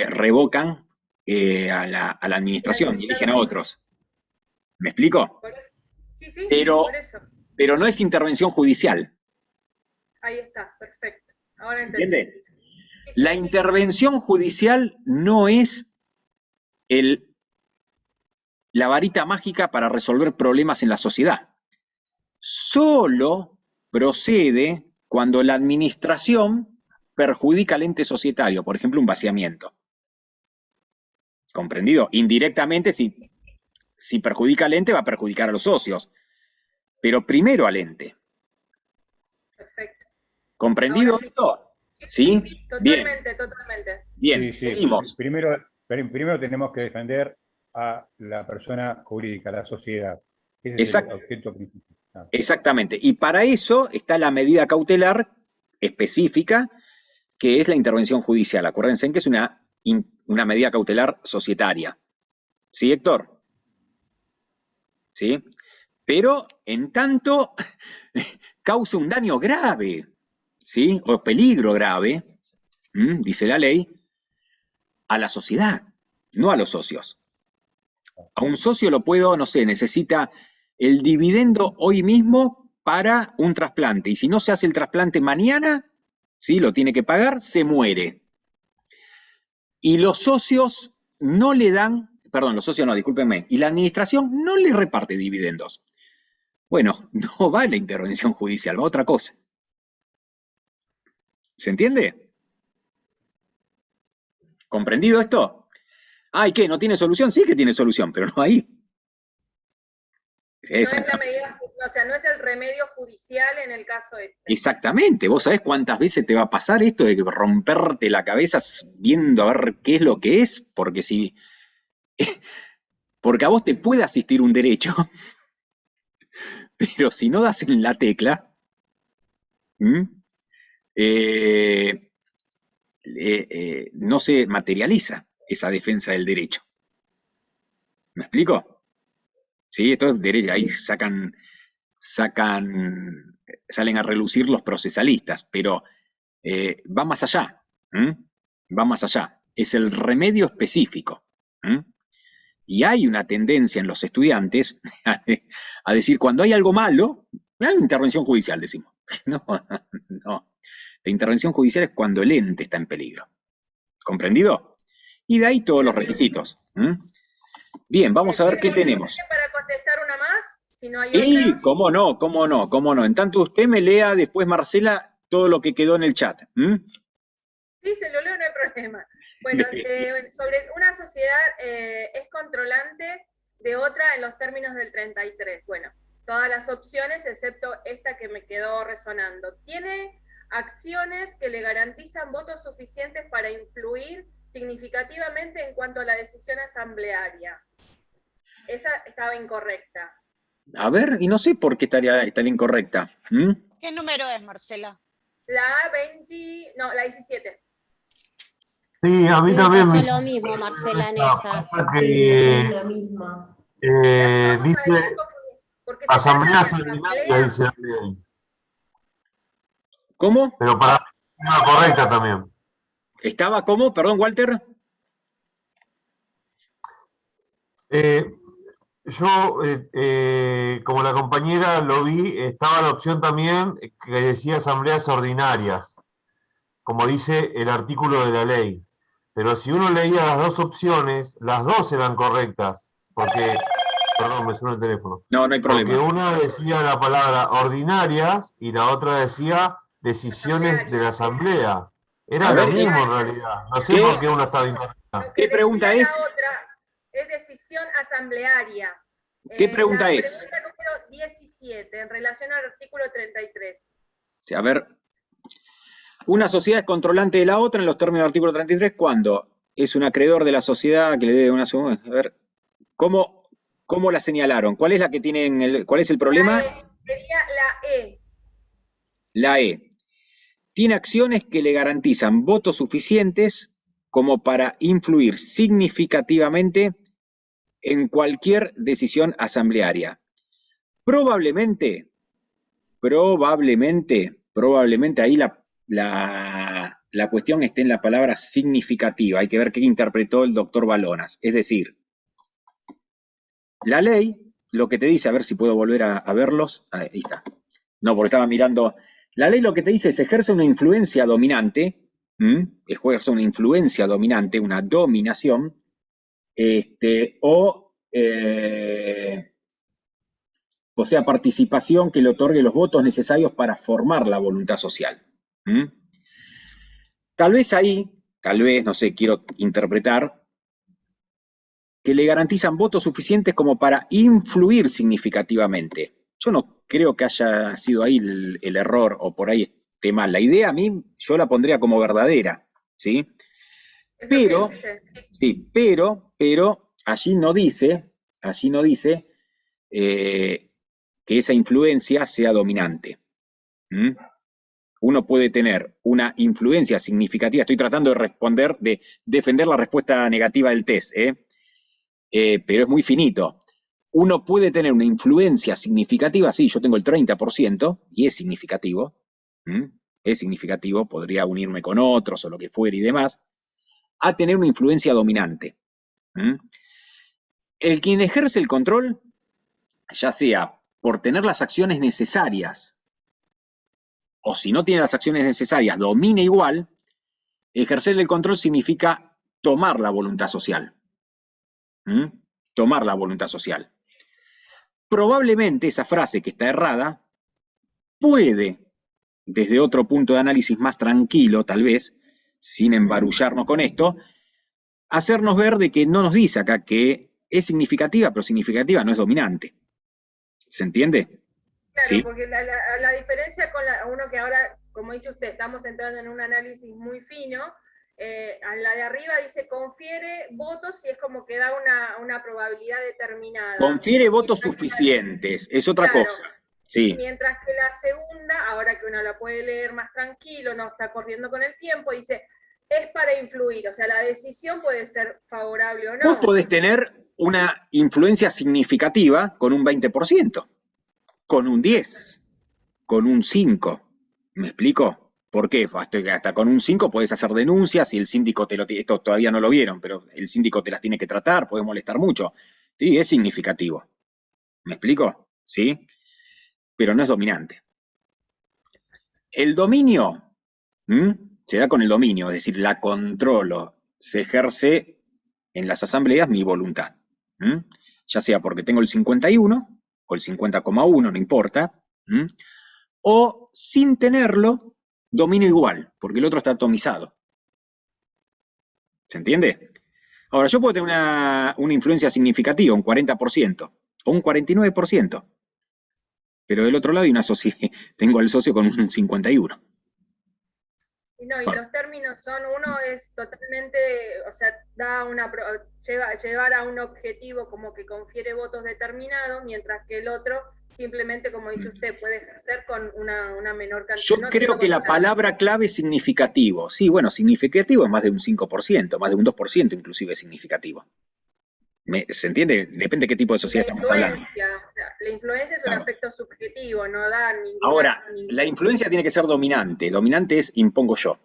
revocan a la administración y eligen a otros. ¿Me explico? Sí, pero, por eso. Pero no es intervención judicial. Ahí está, perfecto. Ahora ¿Entiende? La intervención judicial no es la varita mágica para resolver problemas en la sociedad. Solo procede cuando la administración perjudica al ente societario, por ejemplo, un vaciamiento. ¿Comprendido? Indirectamente, si perjudica al ente, va a perjudicar a los socios. Pero primero al ente. Perfecto. ¿Comprendido esto? ¿Sí? Totalmente. Bien, sí. Seguimos. Primero tenemos que defender a la persona jurídica, a la sociedad. Ese es el objeto principal. Exactamente. Y para eso está la medida cautelar específica, que es la intervención judicial. Acuérdense que es una medida cautelar societaria. ¿Sí, Héctor? ¿Sí? Pero, en tanto, causa un daño grave, ¿sí? O peligro grave, dice la ley, a la sociedad, no a los socios. A un socio lo puedo, no sé, necesita el dividendo hoy mismo para un trasplante. Y si no se hace el trasplante mañana, ¿sí? Lo tiene que pagar, se muere. Y los socios no le dan, perdón, los socios no, discúlpenme, y la administración no le reparte dividendos. Bueno, no va la intervención judicial, va otra cosa. ¿Se entiende? ¿Comprendido esto? ¿Y qué? ¿No tiene solución? Sí que tiene solución, pero no ahí. No es la medida, o sea, no es el remedio judicial en el caso este. Exactamente. ¿Vos sabés cuántas veces te va a pasar esto de romperte la cabeza viendo a ver qué es lo que es? Porque a vos te puede asistir un derecho, pero si no das en la tecla, no se materializa esa defensa del derecho. ¿Me explico? Sí, esto es derecho, ahí salen a relucir los procesalistas, pero va más allá, va más allá. Es el remedio específico. Y hay una tendencia en los estudiantes a decir, cuando hay algo malo, hay intervención judicial, decimos. No. La intervención judicial es cuando el ente está en peligro. ¿Comprendido? Y de ahí todos los requisitos. Bien, vamos a ver qué tenemos. ¿Para contestar una más? Si no hay otra. Cómo no. En tanto usted me lea después, Marcela, todo lo que quedó en el chat. Sí, se lo leo, no hay problema. Bueno, sobre una sociedad es controlante de otra en los términos del 33. Bueno, todas las opciones excepto esta que me quedó resonando. Tiene acciones que le garantizan votos suficientes para influir significativamente en cuanto a la decisión asamblearia. Esa estaba incorrecta. A ver, y no sé por qué estaría incorrecta. ¿Qué número es, Marcela? La 20, no, la 17. Sí, a mí Me también pasó me lo mismo, Marcela, en esa. pasa que dice Porque se asamblea trata de ordinaria, asamblea. dice la ley. ¿Cómo? Pero para mí es correcta también. ¿Estaba cómo? Perdón, Walter. Yo, como la compañera lo vi, estaba la opción también que decía asambleas ordinarias, como dice el artículo de la ley. Pero si uno leía las dos opciones, las dos eran correctas, porque, perdón, me suena el teléfono. No, no hay problema. Porque una decía la palabra ordinarias y la otra decía decisiones de la asamblea. Era lo mismo en realidad. No sé por qué una estaba incorrecta. ¿Qué pregunta es? La otra es decisión asamblearia. ¿Qué pregunta es? La pregunta número 17, en relación al artículo 33. Sí, a ver, una sociedad es controlante de la otra en los términos del artículo 33 cuando es un acreedor de la sociedad que le debe una suma. A ver, ¿cómo la señalaron? ¿Cuál es la que tienen? ¿Cuál es el problema? Sería la E. La E. Tiene acciones que le garantizan votos suficientes como para influir significativamente en cualquier decisión asamblearia. Probablemente ahí la cuestión esté en la palabra significativa. Hay que ver qué interpretó el doctor Balonas. Es decir, la ley lo que te dice, a ver si puedo volver a verlos. Ahí está. No, porque estaba mirando. La ley lo que te dice es ejerce una influencia dominante, ejerce una influencia dominante, una dominación, o sea, participación que le otorgue los votos necesarios para formar la voluntad social. Tal vez, no sé, quiero interpretar, que le garantizan votos suficientes como para influir significativamente. Yo no creo que haya sido ahí el error o por ahí esté mal. La idea a mí, yo la pondría como verdadera, ¿sí? Pero allí no dice que esa influencia sea dominante. Uno puede tener una influencia significativa. Estoy tratando de defender la respuesta negativa del test, pero es muy finito. Uno puede tener una influencia significativa, sí, yo tengo el 30% y es significativo, podría unirme con otros o lo que fuera y demás, a tener una influencia dominante. El quien ejerce el control, ya sea por tener las acciones necesarias o si no tiene las acciones necesarias, domina igual, ejercer el control significa tomar la voluntad social. Tomar la voluntad social. Probablemente esa frase que está errada puede, desde otro punto de análisis más tranquilo, tal vez, sin embarullarnos con esto, hacernos ver de que no nos dice acá que es significativa, pero significativa no es dominante. ¿Se entiende? Claro, ¿Sí? porque la diferencia con uno que ahora, como dice usted, estamos entrando en un análisis muy fino, a la de arriba dice confiere votos y es como que da una probabilidad determinada. Confiere votos suficientes, es otra cosa. Sí. Mientras que la segunda, ahora que uno la puede leer más tranquilo, no está corriendo con el tiempo, dice, es para influir, o sea, la decisión puede ser favorable o no. Vos podés tener una influencia significativa con un 20%, con un 10%, con un 5%. ¿Me explico? ¿Por qué? Hasta con un 5 podés hacer denuncias y el síndico esto todavía no lo vieron, pero el síndico te las tiene que tratar, puede molestar mucho. Sí, es significativo. ¿Me explico? ¿Sí? Pero no es dominante. El dominio se da con el dominio, es decir, la controlo, se ejerce en las asambleas mi voluntad. Ya sea porque tengo el 51 o el 50,1, no importa, o sin tenerlo, domino igual, porque el otro está atomizado. ¿Se entiende? Ahora, yo puedo tener una influencia significativa, un 40%, o un 49%. Pero del otro lado hay una tengo al socio con un 51%. Y no, y los términos son, uno es totalmente, o sea, llevar a un objetivo como que confiere votos determinados, mientras que el otro simplemente, como dice usted, puede ejercer con una menor cantidad. Yo creo que la palabra clave es significativo. Sí, bueno, significativo es más de un 5%, más de un 2% inclusive es significativo. ¿Se entiende? Depende de qué tipo de sociedad estamos hablando. O sea, la influencia es un aspecto subjetivo, no da ninguna... Ahora, la influencia tiene que ser dominante. Dominante es impongo yo.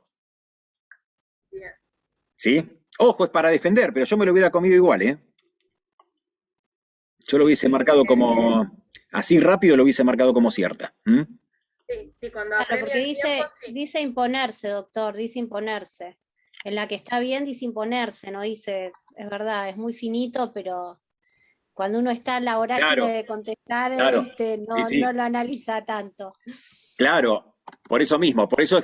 Bien. ¿Sí? Ojo, es para defender, pero yo me lo hubiera comido igual, ¿eh? Yo lo hubiese marcado como... Así rápido lo hubiese marcado como cierta. Sí, cuando Claro, porque apremia el tiempo, sí. dice imponerse, doctor, dice imponerse. En la que está bien dice imponerse, no dice, es verdad, es muy finito, pero cuando uno está en la vorágine de contestar, claro, no, sí. no lo analiza tanto. Claro, por eso mismo, por eso,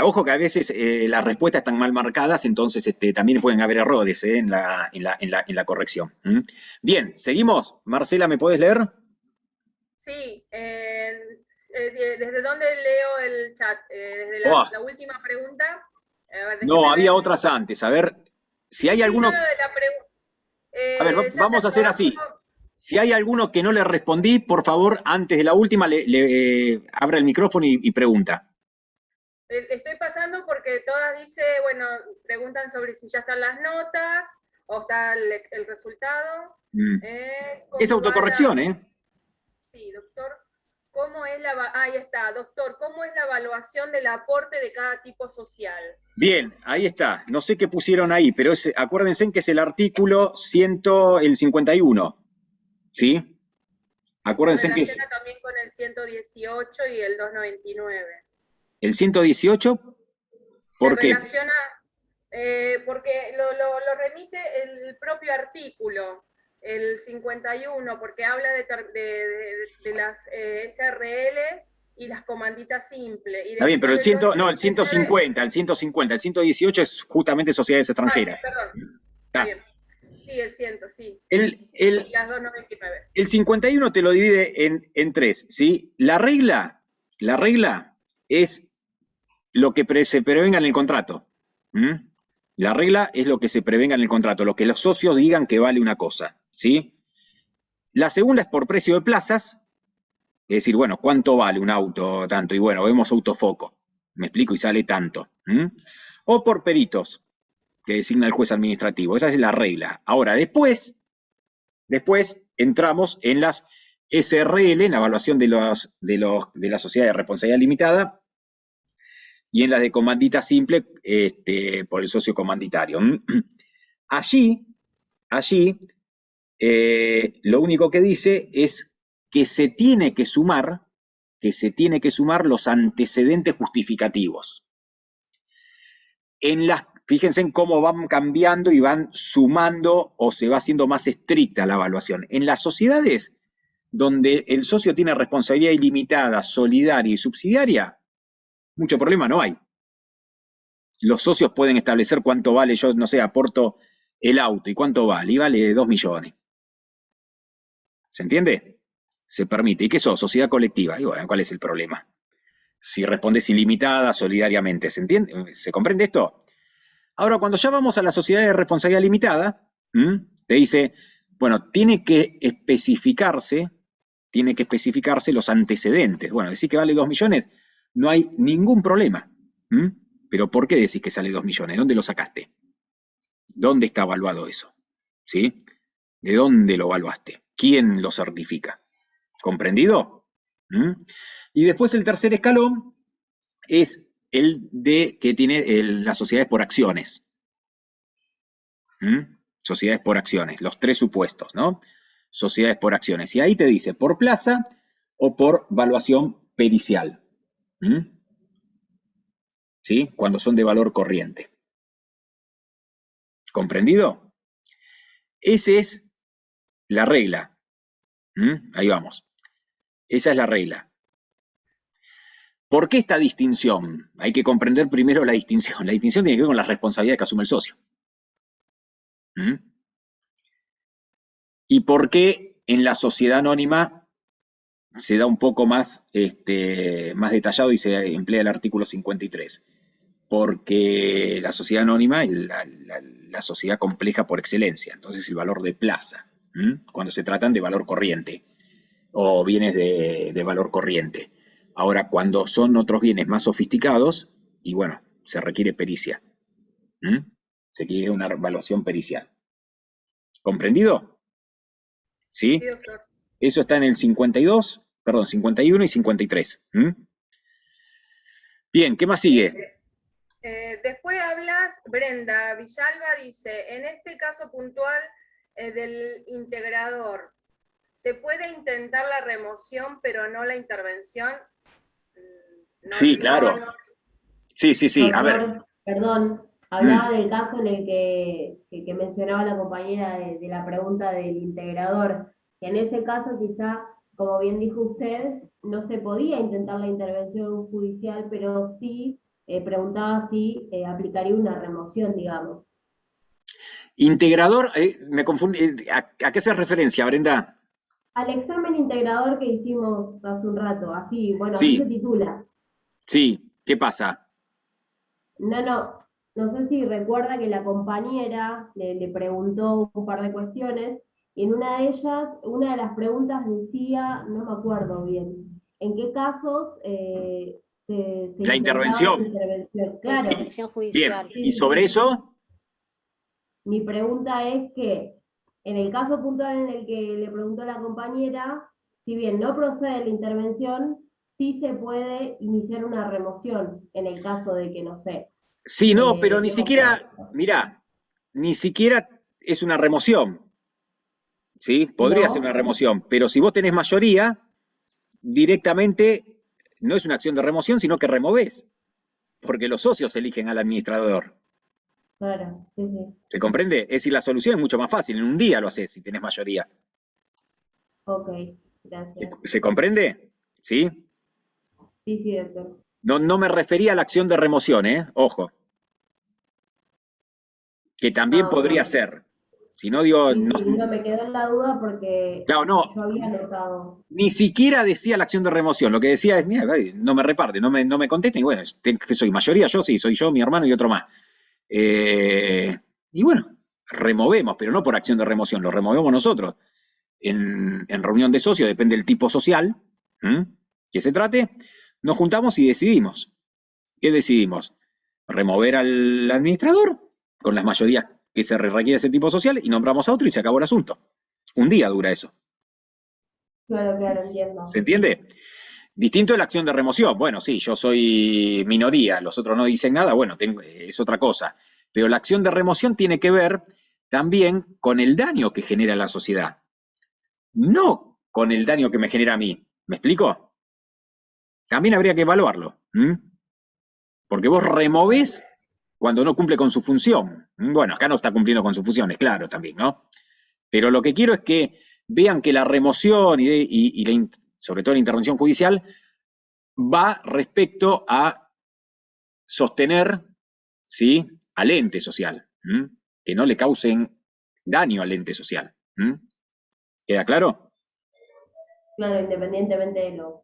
ojo que a veces las respuestas están mal marcadas, entonces también pueden haber errores en la corrección. Bien, seguimos. Marcela, ¿me puedes leer? Sí, ¿desde dónde leo el chat? ¿Desde la última pregunta? A ver, no, había otras antes. A ver, si hay alguno... A ver, vamos a hacer así. Si hay alguno que no le respondí, por favor, antes de la última, le abra el micrófono y pregunta. Estoy pasando porque todas preguntan sobre si ya están las notas o está el resultado. Es autocorrección, ¿eh? Sí, doctor. Ahí está, doctor. ¿Cómo es la evaluación del aporte de cada tipo social? Bien, ahí está. No sé qué pusieron ahí, pero acuérdense que es el artículo 51. ¿Sí? Acuérdense que es... también con el 118 y el 299. ¿El 118? ¿Por qué? Porque lo remite el propio artículo, el 51, porque habla de las SRL y las comanditas simples. Está bien, pero el 150, el 118 es justamente sociedades extranjeras. Perdón, está bien. Sí, el 100, sí. Y las 299. El 51 te lo divide en tres, ¿sí? La regla es lo que se prevenga en el contrato. La regla es lo que se prevenga en el contrato, lo que los socios digan que vale una cosa, ¿sí? La segunda es por precio de plazas, es decir, bueno, ¿cuánto vale un auto tanto? Y bueno, vemos autofoco, me explico, y sale tanto. O por peritos, que designa el juez administrativo. Esa es la regla. Ahora, después entramos en las SRL, en la evaluación de la sociedad de responsabilidad limitada, y en las de comandita simple por el socio comanditario. Allí, lo único que dice es que se tiene que sumar los antecedentes justificativos. Fíjense en cómo van cambiando y van sumando o se va haciendo más estricta la evaluación. En las sociedades donde el socio tiene responsabilidad ilimitada, solidaria y subsidiaria, mucho problema no hay. Los socios pueden establecer cuánto vale, yo no sé, aporto el auto, ¿y cuánto vale? Y vale 2 millones. ¿Se entiende? Se permite. ¿Y qué sos? Sociedad colectiva. Y bueno, ¿cuál es el problema? Si respondes ilimitada, solidariamente, ¿se entiende? ¿Se comprende esto? Ahora, cuando ya vamos a la sociedad de responsabilidad limitada, te dice, bueno, tiene que especificarse los antecedentes. Bueno, decir que vale 2 millones, no hay ningún problema. Pero ¿por qué decís que sale 2 millones? ¿Dónde lo sacaste? ¿Dónde está evaluado eso? ¿Sí? ¿De dónde lo evaluaste? ¿Quién lo certifica? ¿Comprendido? Y después el tercer escalón es el de que tiene las sociedades por acciones. Sociedades por acciones, los 3 supuestos, ¿no? Sociedades por acciones. Y ahí te dice por plaza o por valuación pericial. ¿Sí? Cuando son de valor corriente. ¿Comprendido? Esa es la regla. Ahí vamos. Esa es la regla. ¿Por qué esta distinción? Hay que comprender primero la distinción. La distinción tiene que ver con las responsabilidades que asume el socio. ¿Mm? ¿Y por qué en la sociedad anónima se da un poco más, más detallado y se emplea el artículo 53? Porque la sociedad anónima es la sociedad compleja por excelencia, entonces el valor de plaza, cuando se tratan de valor corriente o bienes de valor corriente. Ahora, cuando son otros bienes más sofisticados, y bueno, se requiere pericia. Se quiere una evaluación pericial. ¿Comprendido? ¿Sí? Sí, doctor. Eso está en el 52, perdón, 51 y 53. Bien, ¿qué más sigue? Después hablas, Brenda Villalba dice, en este caso puntual del integrador, ¿se puede intentar la remoción pero no la intervención? Sí, claro. Sí, a ver. Doctor, perdón, hablaba del caso en el que mencionaba la compañera de la pregunta del integrador, que en ese caso quizá, como bien dijo usted, no se podía intentar la intervención judicial, pero sí preguntaba si aplicaría una remoción, digamos. Integrador, me confundí, ¿a qué hace referencia, Brenda? Al examen integrador que hicimos hace un rato, así, bueno, Sí. así se titula. Sí, ¿qué pasa? No sé si recuerda que la compañera le preguntó un par de cuestiones, y en una de ellas, una de las preguntas decía, no me acuerdo bien, ¿en qué casos se La intentaba intervención. la intervención? La Claro. intervención Bien, judicial. ¿y sobre eso? Mi pregunta es que, en el caso puntual en el que le preguntó la compañera, si bien no procede la intervención, sí se puede iniciar una remoción, en el caso de que, no sé. Sí, no, pero ni ¿qué siquiera, pasa? mirá, ni siquiera es una remoción, ¿sí? Podría ser una remoción, pero si vos tenés mayoría, directamente no es una acción de remoción, sino que removés, porque los socios eligen al administrador. Claro, sí, sí. ¿Se comprende? Es decir, la solución es mucho más fácil, en un día lo haces si tenés mayoría. Ok, gracias. ¿Se comprende? ¿Sí? Sí, sí, doctor. No me refería a la acción de remoción, ojo. Que también podría ser. Si no digo, Sí, sí, no me quedó en la duda porque claro, no, yo había notado. ni siquiera decía la acción de remoción. Lo que decía es, mira, no me reparte, no me contesten. Y bueno, que soy mayoría, yo sí, soy yo, mi hermano y otro más. Y bueno, removemos, pero no por acción de remoción, lo removemos nosotros. En reunión de socios, depende del tipo social que se trate, nos juntamos y decidimos. ¿Qué decidimos? Remover al administrador con las mayorías que se requiere ese tipo social y nombramos a otro y se acabó el asunto. Un día dura eso. Claro, entiendo. ¿Se entiende? Distinto es la acción de remoción. Bueno, sí, yo soy minoría, los otros no dicen nada, bueno, es otra cosa. Pero la acción de remoción tiene que ver también con el daño que genera la sociedad. No con el daño que me genera a mí. ¿Me explico? También habría que evaluarlo. Porque vos removés cuando no cumple con su función. Bueno, acá no está cumpliendo con sus funciones, claro, también, ¿no? Pero lo que quiero es que vean que la remoción y sobre todo la intervención judicial va respecto a sostener, ¿sí?, al ente social, que no le causen daño al ente social. ¿Queda claro? Claro, independientemente de lo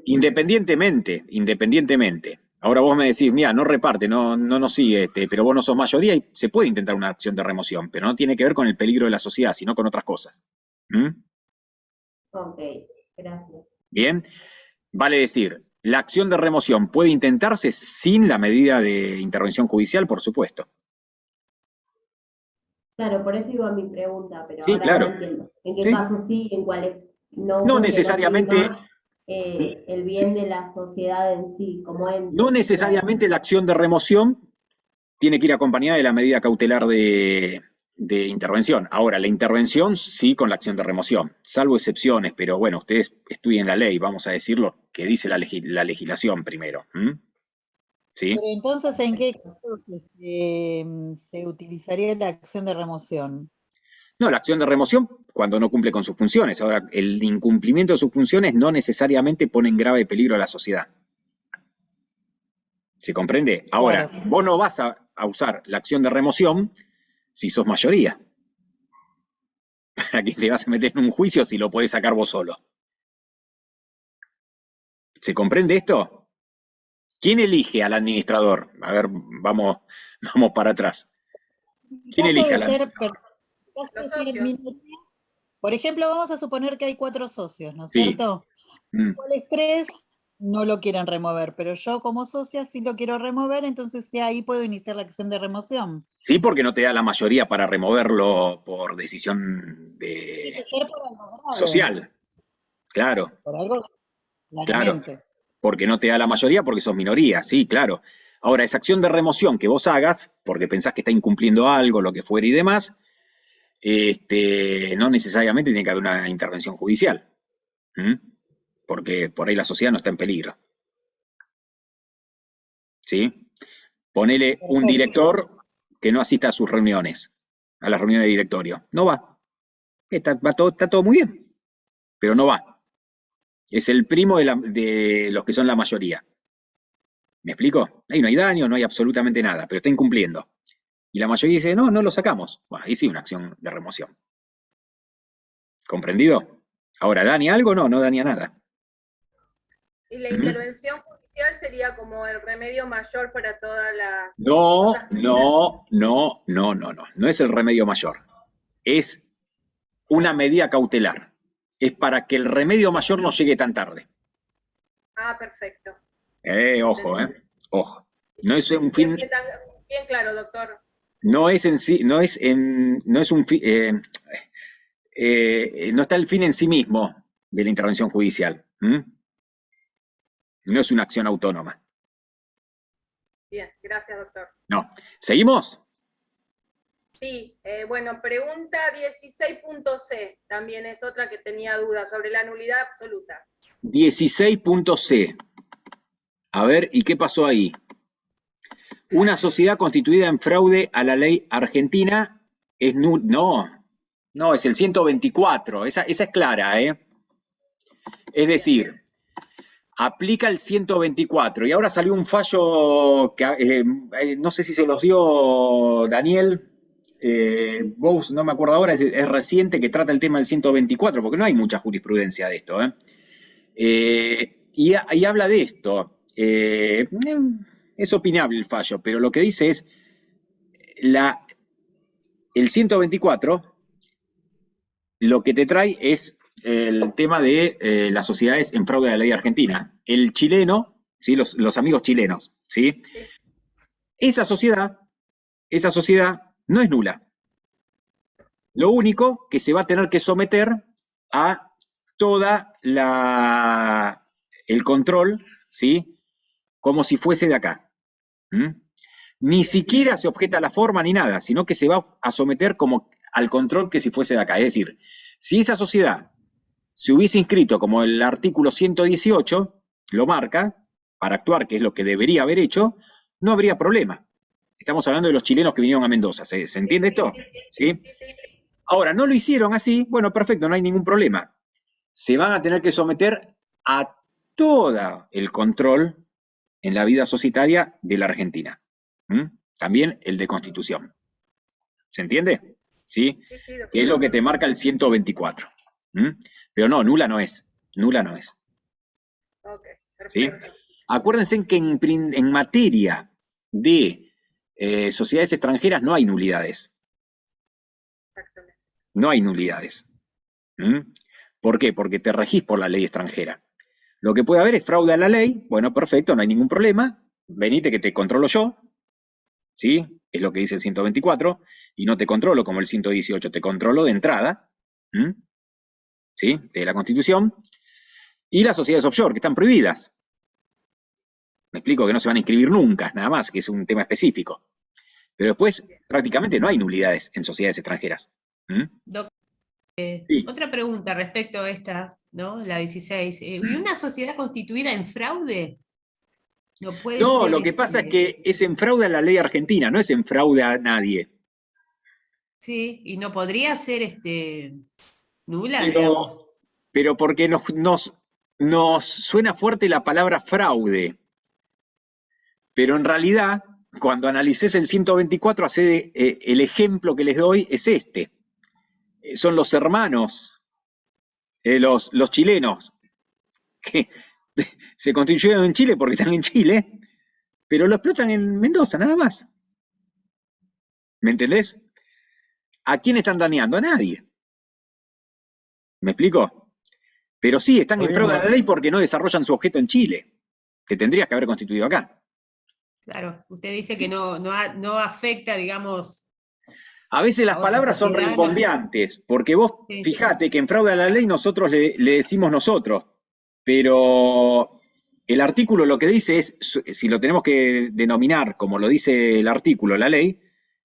Independientemente. Ahora vos me decís, mira, no reparte, no nos sigue, pero vos no sos mayoría y se puede intentar una acción de remoción, pero no tiene que ver con el peligro de la sociedad, sino con otras cosas. Ok, gracias. Bien, vale decir, la acción de remoción puede intentarse sin la medida de intervención judicial, por supuesto. Claro, por eso iba mi pregunta, pero Sí, ahora claro. no entiendo. ¿En qué Sí. casos sí, en cuáles no? No porque necesariamente. prima, el bien de la sociedad en sí, como ente. No necesariamente la acción de remoción tiene que ir acompañada de la medida cautelar de intervención. Ahora, la intervención sí con la acción de remoción, salvo excepciones, pero bueno, ustedes estudien la ley, vamos a decirlo, que dice la legislación primero. ¿Sí? Pero entonces, ¿en qué casos se utilizaría la acción de remoción? No, la acción de remoción cuando no cumple con sus funciones. Ahora, el incumplimiento de sus funciones no necesariamente pone en grave peligro a la sociedad. ¿Se comprende? Ahora, Claro. vos no vas a usar la acción de remoción si sos mayoría. ¿Para qué te vas a meter en un juicio si lo podés sacar vos solo? ¿Se comprende esto? ¿Quién elige al administrador? A ver, vamos para atrás. ¿Quién elige al administrador? Los socios. Por ejemplo, vamos a suponer que hay 4 socios, ¿no es Sí. cierto? Mm. ¿Cuáles 3 no lo quieren remover? Pero yo como socia sí lo quiero remover, entonces sí, ahí puedo iniciar la acción de remoción. Sí, porque no te da la mayoría para removerlo por decisión Tiene que ser por algo grave, social. Claro, por algo claro. claramente. Porque no te da la mayoría porque sos minoría, sí, claro. Ahora, esa acción de remoción que vos hagas, porque pensás que está incumpliendo algo, lo que fuera y demás, no necesariamente tiene que haber una intervención judicial. Porque por ahí la sociedad no está en peligro. ¿Sí? Ponele un director que no asista a sus reuniones, a las reuniones de directorio. No va. Está todo muy bien, pero no va. Es el primo de los que son la mayoría. ¿Me explico? Ahí no hay daño, no hay absolutamente nada, pero está incumpliendo. Y la mayoría dice, no lo sacamos. Bueno, ahí sí una acción de remoción. ¿Comprendido? Ahora, ¿daña algo? No daña nada. Y la intervención judicial sería como el remedio mayor para todas las... No es el remedio mayor. Es una medida cautelar. Es para que el remedio mayor no llegue tan tarde. Ah, perfecto. Ojo. No es un fin. Bien claro, doctor. No es en sí, no está el fin en sí mismo de la intervención judicial. No es una acción autónoma. Bien, gracias, doctor. No. ¿Seguimos? Sí, bueno, pregunta 16.c, también es otra que tenía dudas sobre la nulidad absoluta. 16.c. A ver, ¿y qué pasó ahí? Una sociedad constituida en fraude a la ley argentina es nula. No, es el 124. Esa es clara, ¿eh? Es decir, aplica el 124. Y ahora salió un fallo que no sé si se los dio Daniel. Vos, no me acuerdo ahora, es reciente, que trata el tema del 124, porque no hay mucha jurisprudencia de esto. Y habla de esto. Es opinable el fallo, pero lo que dice es el 124 lo que te trae es el tema de las sociedades en fraude a la ley argentina. El chileno, ¿sí? Los amigos chilenos, ¿sí? Esa sociedad no es nula. Lo único que se va a tener que someter a toda el control, ¿sí? Como si fuese de acá. Ni siquiera se objeta la forma ni nada, sino que se va a someter como al control que si fuese de acá. Es decir, si esa sociedad se hubiese inscrito como el artículo 118, lo marca, para actuar, que es lo que debería haber hecho, no habría problema. Estamos hablando de los chilenos que vinieron a Mendoza, ¿se entiende esto? ¿Sí? Ahora, no lo hicieron así, bueno, perfecto, no hay ningún problema. Se van a tener que someter a todo el control en la vida societaria de la Argentina. También el de Constitución. ¿Se entiende? ¿Sí? Que es lo que te marca el 124. Pero no, nula no es. Nula no es. ¿Sí? Acuérdense que en materia de sociedades extranjeras no hay nulidades. No hay nulidades. ¿Por qué? Porque te regís por la ley extranjera. Lo que puede haber es fraude a la ley. Bueno, perfecto, no hay ningún problema. Venite que te controlo yo. ¿Sí? Es lo que dice el 124. Y no te controlo como el 118, te controlo de entrada. ¿Sí? De la Constitución. Y las sociedades offshore, que están prohibidas. Me explico que no se van a inscribir nunca, nada más, que es un tema específico. Pero después, prácticamente no hay nulidades en sociedades extranjeras. Doctor, Sí. otra pregunta respecto a esta, ¿no? La 16. ¿Y una sociedad constituida en fraude? No puede No, ser, lo que pasa es que es en fraude a la ley argentina, no es en fraude a nadie. Sí, y no podría ser nula, digamos. Pero porque nos suena fuerte la palabra fraude. Pero en realidad cuando analices el 124, el ejemplo que les doy es este. Son los hermanos, los chilenos, que se constituyeron en Chile porque están en Chile, pero lo explotan en Mendoza, nada más. ¿Me entendés? ¿A quién están dañando? A nadie. ¿Me explico? Pero sí, están en fraude a la ley porque no desarrollan su objeto en Chile, que tendrías que haber constituido acá. Claro, usted dice que no afecta, digamos... A veces las a otra palabras son sociedad, rimbombantes, porque vos Sí. fijate que en fraude a la ley nosotros le decimos nosotros, pero el artículo lo que dice es, si lo tenemos que denominar como lo dice el artículo, la ley,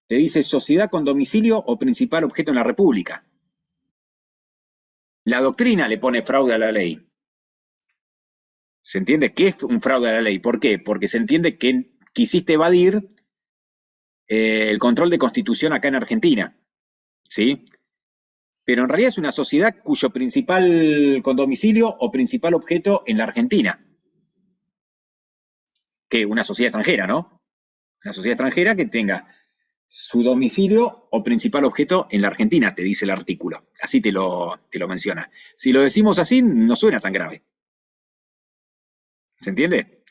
te dice sociedad con domicilio o principal objeto en la República. La doctrina le pone fraude a la ley. ¿Se entiende? ¿Qué es un fraude a la ley? ¿Por qué? Porque se entiende que quisiste evadir el control de constitución acá en Argentina, ¿sí? Pero en realidad es una sociedad cuyo principal con domicilio o principal objeto en la Argentina. Que una sociedad extranjera, ¿no? Una sociedad extranjera que tenga su domicilio o principal objeto en la Argentina, te dice el artículo. Así te lo menciona. Si lo decimos así, no suena tan grave. ¿Se entiende?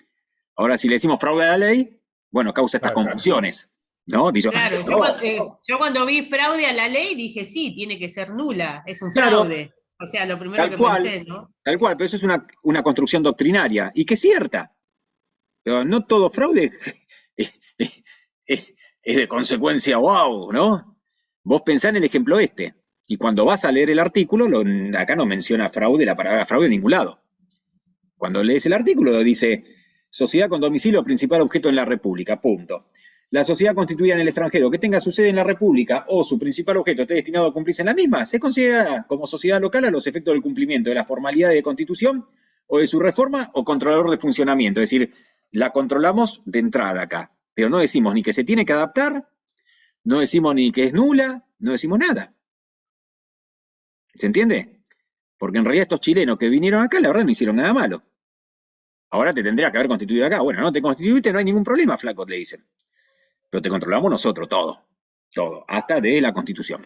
Ahora, si le decimos fraude a la ley, bueno, causa estas confusiones, ¿no? Dice, Claro, no, yo cuando vi fraude a la ley dije, sí, tiene que ser nula, es un Claro. fraude. O sea, lo primero Tal que cual. pensé, ¿no? Tal cual, pero eso es una construcción doctrinaria, y que es cierta. Pero no todo fraude es de consecuencia wow, ¿no? Vos pensá en el ejemplo este, y cuando vas a leer el artículo, acá no menciona fraude, la palabra fraude en ningún lado. Cuando lees el artículo dice, sociedad con domicilio principal objeto en la República, punto. La sociedad constituida en el extranjero que tenga su sede en la República o su principal objeto esté destinado a cumplirse en la misma, se considera como sociedad local a los efectos del cumplimiento de la formalidad de constitución o de su reforma o controlador de funcionamiento. Es decir, la controlamos de entrada acá, pero no decimos ni que se tiene que adaptar, no decimos ni que es nula, no decimos nada. ¿Se entiende? Porque en realidad estos chilenos que vinieron acá, la verdad no hicieron nada malo. Ahora te tendría que haber constituido acá. Bueno, no te constituiste, no hay ningún problema, flaco, le dicen. Pero te controlamos nosotros, todo, hasta de la Constitución.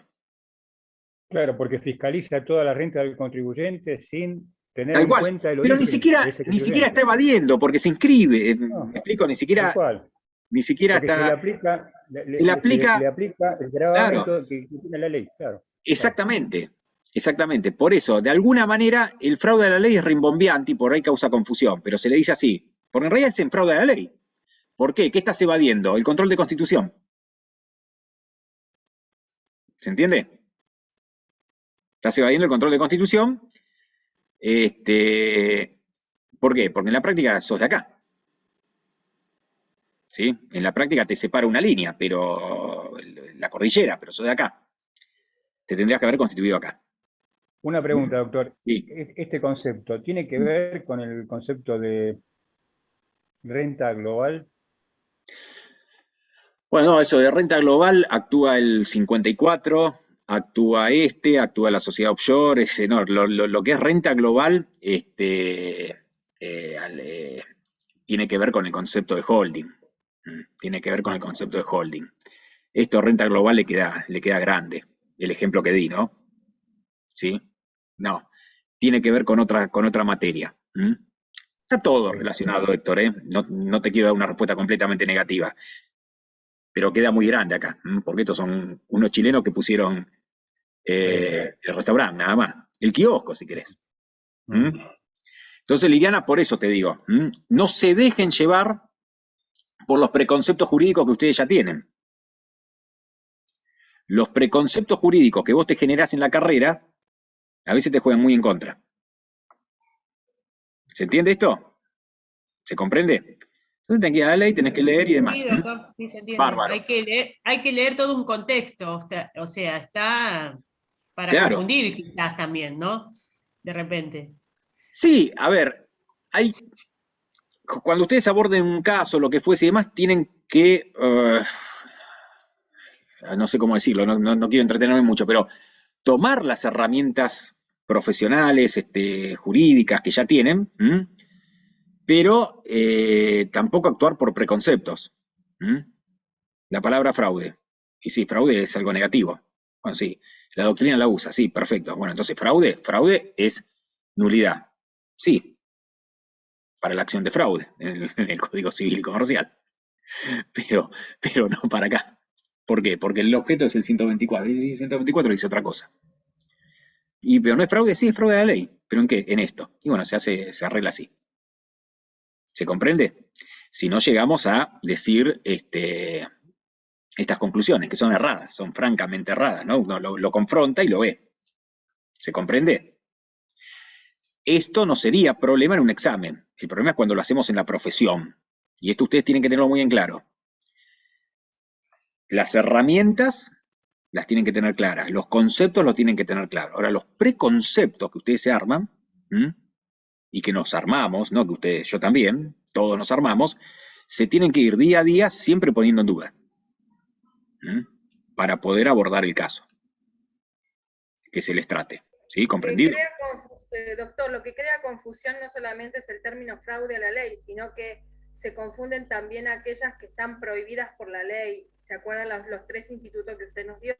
Claro, porque fiscaliza toda la renta del contribuyente sin tener Tal en cual. cuenta el Pero origen de ese ni siquiera contribuyente. está evadiendo, porque se inscribe. No, ¿Me explico? Ni Tal siquiera cual. Porque está. se le aplica, le aplica- le aplica el gravamen que tiene la ley, claro. Exactamente. Exactamente. Por eso, de alguna manera, el fraude a la ley es rimbombiante y por ahí causa confusión, pero se le dice así. Porque en realidad es en fraude a la ley. ¿Por qué? ¿Qué estás evadiendo? El control de constitución. ¿Se entiende? Estás evadiendo el control de constitución. ¿Por qué? Porque en la práctica sos de acá. ¿Sí? En la práctica te separa una línea, pero la cordillera, pero sos de acá. Te tendrías que haber constituido acá. Una pregunta, doctor. Sí. ¿Este concepto tiene que ver con el concepto de renta global? Bueno, eso de renta global actúa el 54, actúa actúa la sociedad offshore, no, lo que es renta global tiene que ver con el concepto de holding. Tiene que ver con el concepto de holding. Esto renta global le queda grande, el ejemplo que di, ¿no? ¿Sí? No, tiene que ver con otra materia. Está todo relacionado, Héctor, ¿eh? No te quiero dar una respuesta completamente negativa. Pero queda muy grande acá, porque estos son unos chilenos que pusieron el restaurante, nada más. El kiosco, si querés. Entonces, Liliana, por eso te digo, no se dejen llevar por los preconceptos jurídicos que ustedes ya tienen. Los preconceptos jurídicos que vos te generás en la carrera, a veces te juegan muy en contra. ¿Se entiende esto? ¿Se comprende? Entonces tenés que ir a la ley, tenés que leer y demás. Sí, doctor, sí se entiende. Bárbaro. Hay que leer todo un contexto, o sea, está para Claro. confundir quizás también, ¿no? De repente. Sí, a ver, cuando ustedes aborden un caso, lo que fuese y demás, tienen que, no sé cómo decirlo, no quiero entretenerme mucho, pero tomar las herramientas profesionales, jurídicas que ya tienen, pero tampoco actuar por preconceptos. la palabra fraude. Y sí, fraude es algo negativo. Bueno, sí, la doctrina la usa, sí, perfecto. Bueno, entonces fraude es nulidad. Sí, para la acción de fraude en el Código Civil y Comercial. Pero no para acá. ¿Por qué? Porque el objeto es el 124 y el 124 dice otra cosa. Pero no es fraude, sí, es fraude de la ley. ¿Pero en qué? En esto. Y bueno, se arregla así. ¿Se comprende? Si no llegamos a decir estas conclusiones, que son erradas, son francamente erradas, ¿no? Uno lo confronta y lo ve. ¿Se comprende? Esto no sería problema en un examen. El problema es cuando lo hacemos en la profesión. Y esto ustedes tienen que tenerlo muy en claro. Las herramientas las tienen que tener claras, los conceptos los tienen que tener claros. Ahora, los preconceptos que ustedes se arman, y que nos armamos, no que ustedes, yo también, todos nos armamos, se tienen que ir día a día siempre poniendo en duda, para poder abordar el caso que se les trate. ¿Sí? ¿Comprendido? Doctor, lo que crea confusión no solamente es el término fraude a la ley, sino que se confunden también aquellas que están prohibidas por la ley. ¿Se acuerdan los 3 institutos que usted nos dio?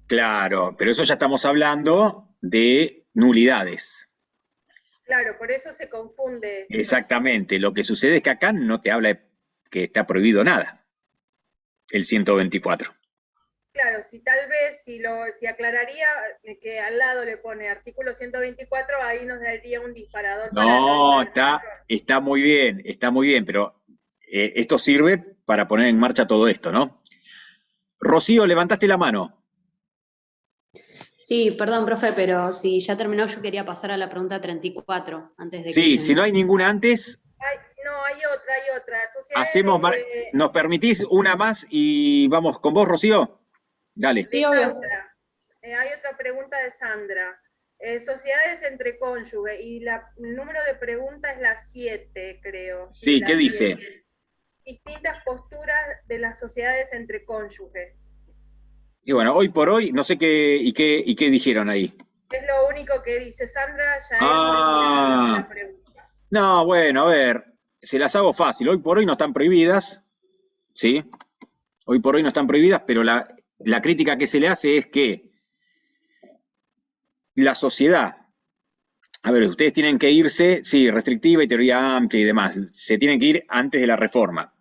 Claro, pero eso ya estamos hablando de nulidades. Claro, por eso se confunde. Exactamente, lo que sucede es que acá no te habla de que está prohibido nada, el 124. Claro, si tal vez, si aclararía que al lado le pone artículo 124, ahí nos daría un disparador. No, está muy bien, pero esto sirve para poner en marcha todo esto, ¿no? Rocío, levantaste la mano. Sí, perdón, profe, pero si ya terminó, yo quería pasar a la pregunta 34, antes de Sí, que... si no hay ninguna antes, No, hay otra. ¿nos permitís una más y vamos con vos, Rocío? Dale. Sí, Sandra. Hay otra pregunta de Sandra. Sociedades entre cónyuges, y el número de pregunta es la 7, creo. Sí, la ¿qué 7. dice? Distintas posturas de las sociedades entre cónyuges. Y bueno, hoy por hoy, no sé qué dijeron ahí. Es lo único que dice Sandra, ya es la pregunta. No, bueno, a ver, se las hago fácil. Hoy por hoy no están prohibidas, ¿sí? Hoy por hoy no están prohibidas, pero la crítica que se le hace es que la sociedad, a ver, ustedes tienen que irse, sí, restrictiva y teoría amplia y demás, se tienen que ir antes de la reforma.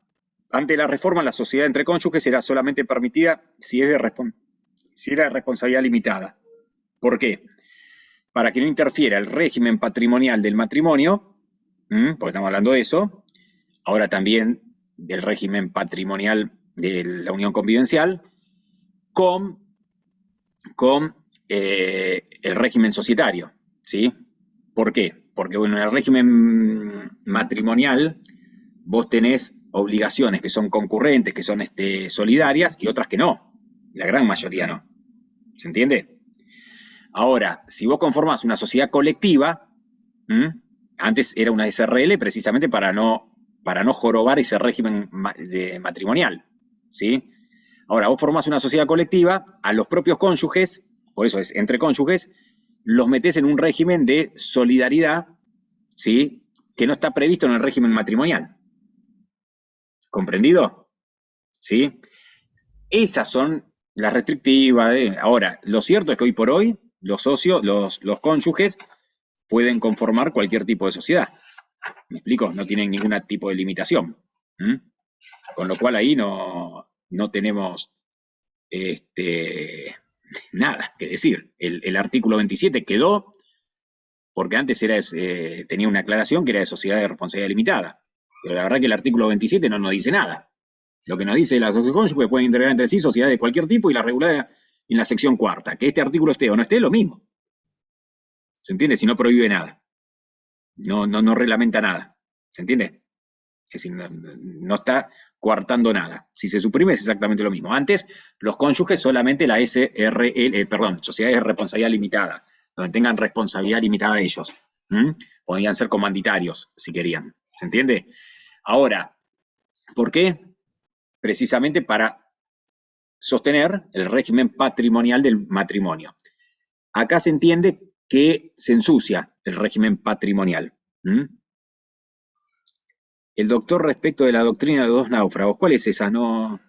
Antes de la reforma, la sociedad entre cónyuges será solamente permitida si era de responsabilidad limitada. ¿Por qué? Para que no interfiera el régimen patrimonial del matrimonio, porque estamos hablando de eso, ahora también del régimen patrimonial de la unión convivencial, con el régimen societario, ¿sí? ¿Por qué? Porque bueno, en el régimen matrimonial vos tenés obligaciones que son concurrentes, que son solidarias, y otras que no. La gran mayoría no. ¿Se entiende? Ahora, si vos conformás una sociedad colectiva, antes era una SRL precisamente para no jorobar ese régimen matrimonial, ¿sí? Ahora, vos formás una sociedad colectiva, a los propios cónyuges, por eso es entre cónyuges, los metés en un régimen de solidaridad, ¿sí? Que no está previsto en el régimen matrimonial. ¿Comprendido? ¿Sí? Esas son las restrictivas. Ahora, lo cierto es que hoy por hoy los socios, los cónyuges, pueden conformar cualquier tipo de sociedad. ¿Me explico? No tienen ningún tipo de limitación. Con lo cual ahí no tenemos nada que decir. El artículo 27 quedó porque antes tenía una aclaración que era de sociedad de responsabilidad limitada. Pero la verdad que el artículo 27 no nos dice nada. Lo que nos dice las cónyuges pueden integrar entre sí sociedades de cualquier tipo y la regulada en la sección 4ª. Que este artículo esté o no esté, es lo mismo. ¿Se entiende? Si no prohíbe nada. No reglamenta nada. ¿Se entiende? Es decir, no está coartando nada. Si se suprime es exactamente lo mismo. Antes, los cónyuges solamente la sociedades de responsabilidad limitada, donde tengan responsabilidad limitada ellos. Podrían ser comanditarios, si querían. ¿Se entiende? Ahora, ¿por qué? Precisamente para sostener el régimen patrimonial del matrimonio. Acá se entiende que se ensucia el régimen patrimonial. El doctor respecto de la doctrina de los 2 náufragos, ¿cuál es esa? No.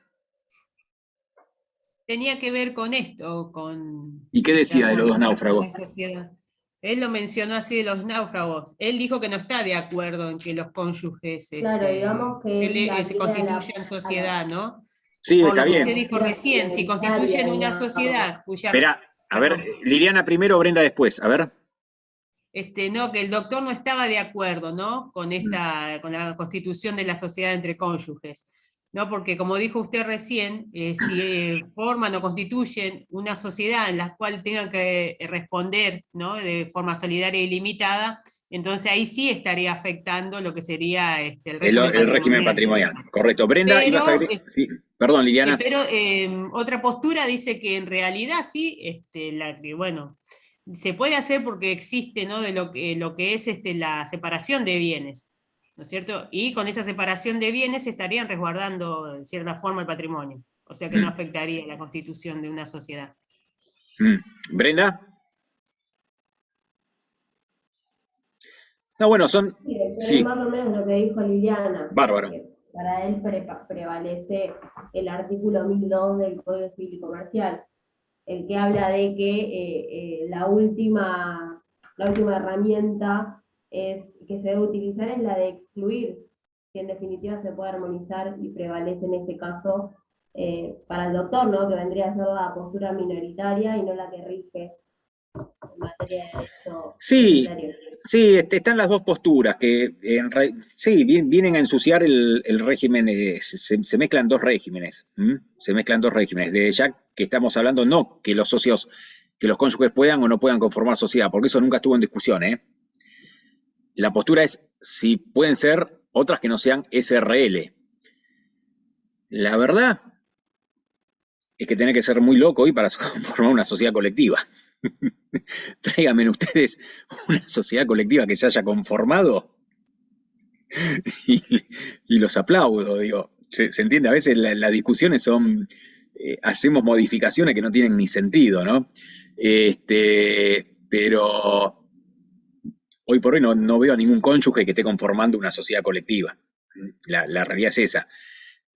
tenía que ver con esto, con... ¿Y qué decía de los dos la náufragos? sociedad. Él lo mencionó así de los náufragos. Él dijo que no está de acuerdo en que los cónyuges Claro, digamos que él se constituyan sociedad, ¿no? Sí, Por está lo que bien. usted dijo recién, si constituyen una sociedad cuya... Espera, a ver, Liliana primero, Brenda después, a ver. No, que el doctor no estaba de acuerdo, ¿no? Con con la constitución de la sociedad entre cónyuges, ¿no? Porque como dijo usted recién, si forman o constituyen una sociedad en la cual tengan que responder, ¿no? De forma solidaria y limitada, entonces ahí sí estaría afectando lo que sería el régimen patrimonial. Correcto. Brenda, pero, ibas a agregar. Sí, perdón, Liliana. Pero otra postura dice que en realidad sí, bueno, se puede hacer porque existe, ¿no? De lo que es la separación de bienes, ¿no es cierto? Y con esa separación de bienes se estarían resguardando de cierta forma el patrimonio, o sea que no afectaría la constitución de una sociedad. Brenda. No, bueno, son... Sí, más o menos lo que dijo Liliana. Bárbaro. Para él prevalece el artículo 1002 del Código Civil y Comercial, el que habla de que la última herramienta que se debe utilizar es la de excluir, que en definitiva se puede armonizar y prevalece en este caso para el doctor, ¿no? Que vendría a ser la postura minoritaria y no la que rige en materia de derecho. Sí, sí, están las dos posturas que sí, vienen a ensuciar el régimen, se mezclan dos regímenes, se mezclan dos regímenes, de ya que estamos hablando no que los socios, que los cónyuges puedan o no puedan conformar sociedad, porque eso nunca estuvo en discusión, La postura es si pueden ser otras que no sean SRL. La verdad es que tiene que ser muy loco hoy para formar una sociedad colectiva. Tráiganme ustedes una sociedad colectiva que se haya conformado y los aplaudo, digo. ¿Se entiende? A veces las discusiones son, hacemos modificaciones que no tienen ni sentido, ¿no? Pero hoy por hoy no veo a ningún cónyuge que esté conformando una sociedad colectiva. La realidad es esa.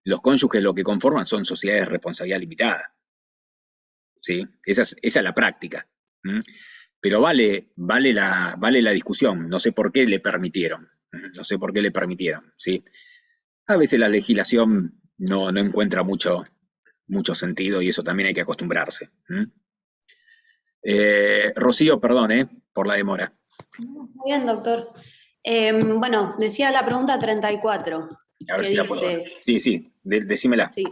Los cónyuges lo que conforman son sociedades de responsabilidad limitada. ¿Sí? Esa es la práctica. Pero vale la discusión. No sé por qué le permitieron. No sé por qué le permitieron. ¿Sí? A veces la legislación no encuentra mucho sentido y eso también hay que acostumbrarse. Rocío, perdón, por la demora. Está bien, doctor. Bueno, decía la pregunta 34. A ver si la puedo. Sí, decímela. Sí.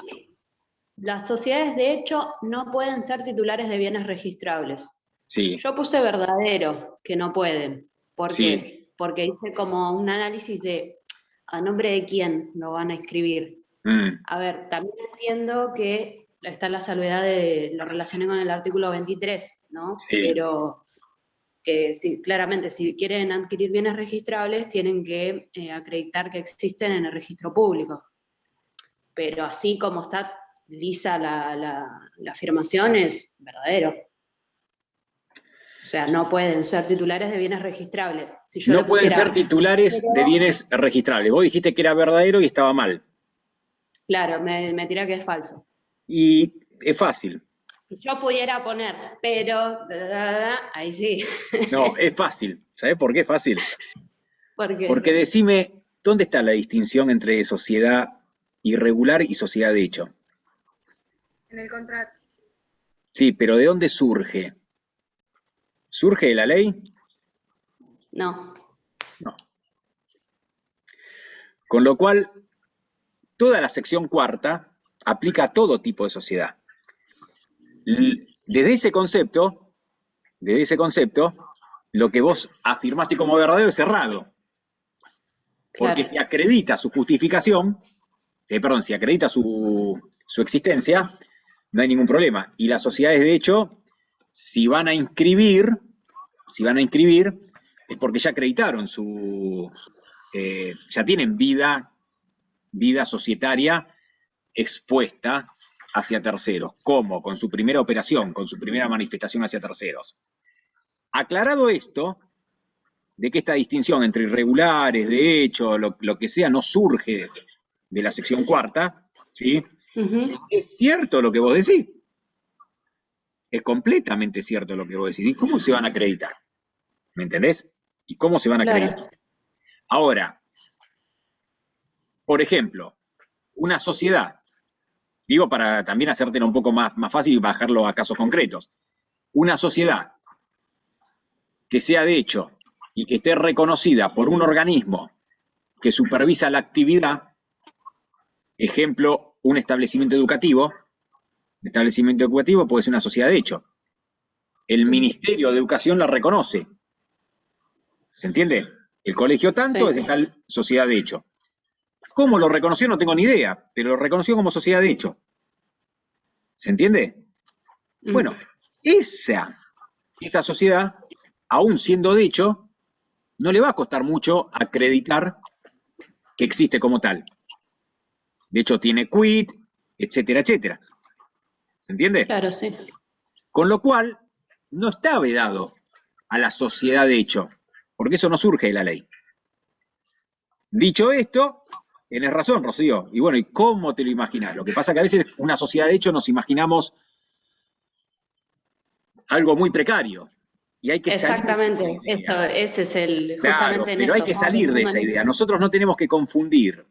Las sociedades de hecho no pueden ser titulares de bienes registrables. Sí. Yo puse verdadero, que no pueden. ¿Por qué? Porque hice como un análisis de a nombre de quién lo van a escribir. A ver, también entiendo que está la salvedad de lo relacioné con el artículo 23, ¿no? Sí. Pero que sí, claramente si quieren adquirir bienes registrables tienen que acreditar que existen en el registro público. Pero así como está lisa la afirmación es verdadero. O sea, no pueden ser titulares de bienes registrables. Si yo no pueden ser titulares de bienes registrables. Vos dijiste que era verdadero y estaba mal. Claro, me tira que es falso. Y es fácil. Si yo pudiera poner, pero, ahí sí. No, es fácil. ¿Sabés por qué es fácil? ¿Por qué? Porque decime, ¿dónde está la distinción entre sociedad irregular y sociedad de hecho? En el contrato. Sí, pero ¿de dónde surge? ¿Surge de la ley? No. No. Con lo cual, toda la sección cuarta aplica a todo tipo de sociedad. Desde ese concepto, lo que vos afirmaste como verdadero es errado. Porque si acredita su justificación, si acredita su existencia, no hay ningún problema. Y las sociedades de hecho, si van a inscribir, es porque ya acreditaron ya tienen vida societaria expuesta hacia terceros. ¿Cómo? Con su primera operación, con su primera manifestación hacia terceros. Aclarado esto, de que esta distinción entre irregulares, de hecho, lo que sea, no surge de la sección cuarta, ¿sí? Es cierto lo que vos decís. Es completamente cierto lo que vos decís. ¿Y cómo se van a acreditar? ¿Me entendés? ¿Y cómo se van a acreditar? Claro. Ahora, por ejemplo, una sociedad, digo para también hacértelo un poco más fácil y bajarlo a casos concretos. Una sociedad que sea de hecho y que esté reconocida por un organismo que supervisa la actividad, ejemplo, un establecimiento educativo puede ser una sociedad de hecho. El Ministerio de Educación la reconoce. ¿Se entiende? El colegio tanto Sí. es tal sociedad de hecho. ¿Cómo lo reconoció? No tengo ni idea, pero lo reconoció como sociedad de hecho. ¿Se entiende? Bueno, esa sociedad, aún siendo de hecho, no le va a costar mucho acreditar que existe como tal. De hecho, tiene quit, etcétera, etcétera. ¿Se entiende? Claro, sí. Con lo cual, no está vedado a la sociedad de hecho, porque eso no surge de la ley. Dicho esto, tenés razón, Rocío. Y bueno, ¿y cómo te lo imaginás? Lo que pasa es que a veces una sociedad de hecho nos imaginamos algo muy precario. Y hay que Exactamente, eso, ese es el, Claro, justamente en pero eso. hay que salir de esa idea. Nosotros no tenemos que confundir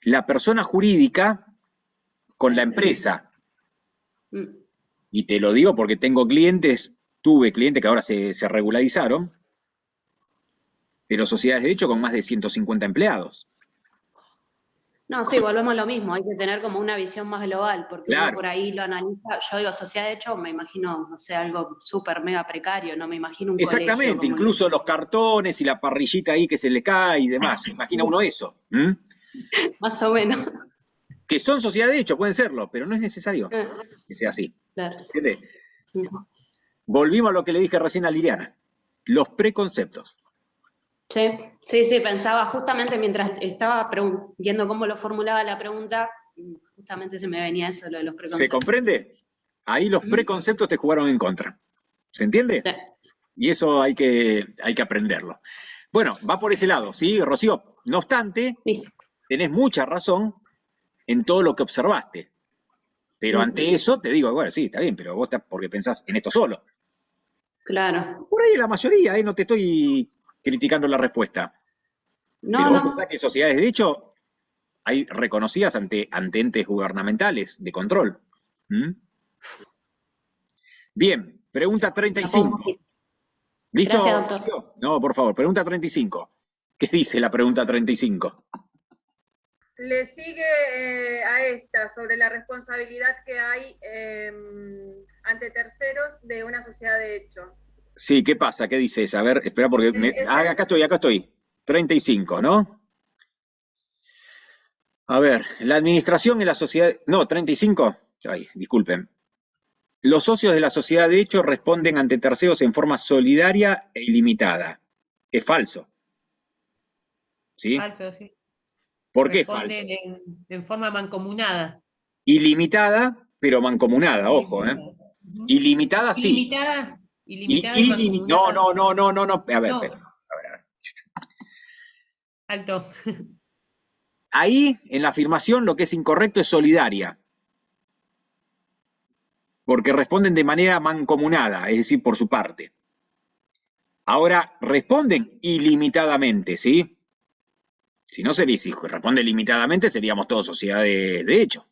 la persona jurídica con la empresa. Y te lo digo porque tuve clientes que ahora se regularizaron, pero sociedades de hecho con más de 150 empleados. No, sí, volvemos a lo mismo, hay que tener como una visión más global, porque uno Claro. por ahí lo analiza, yo digo sociedad de hecho, me imagino, no sé, algo súper mega precario, no me imagino un Exactamente, colegio como incluso los cartones y la parrillita ahí que se le cae y demás. Imagina uno eso. ¿Mm? más o menos. Que son sociedades de hecho, pueden serlo, pero no es necesario que sea así. Claro. ¿Entiendes? Volvimos a lo que le dije recién a Liliana. Los preconceptos. Sí, pensaba justamente mientras estaba viendo cómo lo formulaba la pregunta, justamente se me venía eso, lo de los preconceptos. ¿Se comprende? Ahí los preconceptos te jugaron en contra. ¿Se entiende? Sí. Y eso hay que aprenderlo. Bueno, va por ese lado, ¿sí, Rocío? No obstante, tenés mucha razón en todo lo que observaste. Pero ante eso te digo, bueno, sí, está bien, pero vos estás porque pensás en esto solo. Claro. Por ahí la mayoría, no te estoy criticando la respuesta. No, pero vos no. pensás que sociedades de hecho hay reconocidas ante entes gubernamentales de control. ¿Mm? Bien, pregunta 35. ¿Listo? Gracias, doctor. No, por favor, pregunta 35. ¿Qué dice la pregunta 35? Le sigue a esta sobre la responsabilidad que hay ante terceros de una sociedad de hecho. Sí, ¿qué pasa? ¿Qué dice esa? A ver, espera porque... acá estoy. 35, ¿no? A ver, la administración en la sociedad... No, 35. Ay, disculpen. Los socios de la sociedad de hecho responden ante terceros en forma solidaria e ilimitada. Es falso. ¿Sí? Falso, sí. ¿Por qué falso? Responden en forma mancomunada. Ilimitada, pero mancomunada, ojo, ¿eh? Ilimitada, sí. Ilimitada y mancomunada. No. A ver, No. a ver. Alto. Ahí, en la afirmación, lo que es incorrecto es solidaria. Porque responden de manera mancomunada, es decir, por su parte. Ahora, responden ilimitadamente, ¿sí? Si no sería, si responde limitadamente, seríamos todos sociedad de hecho.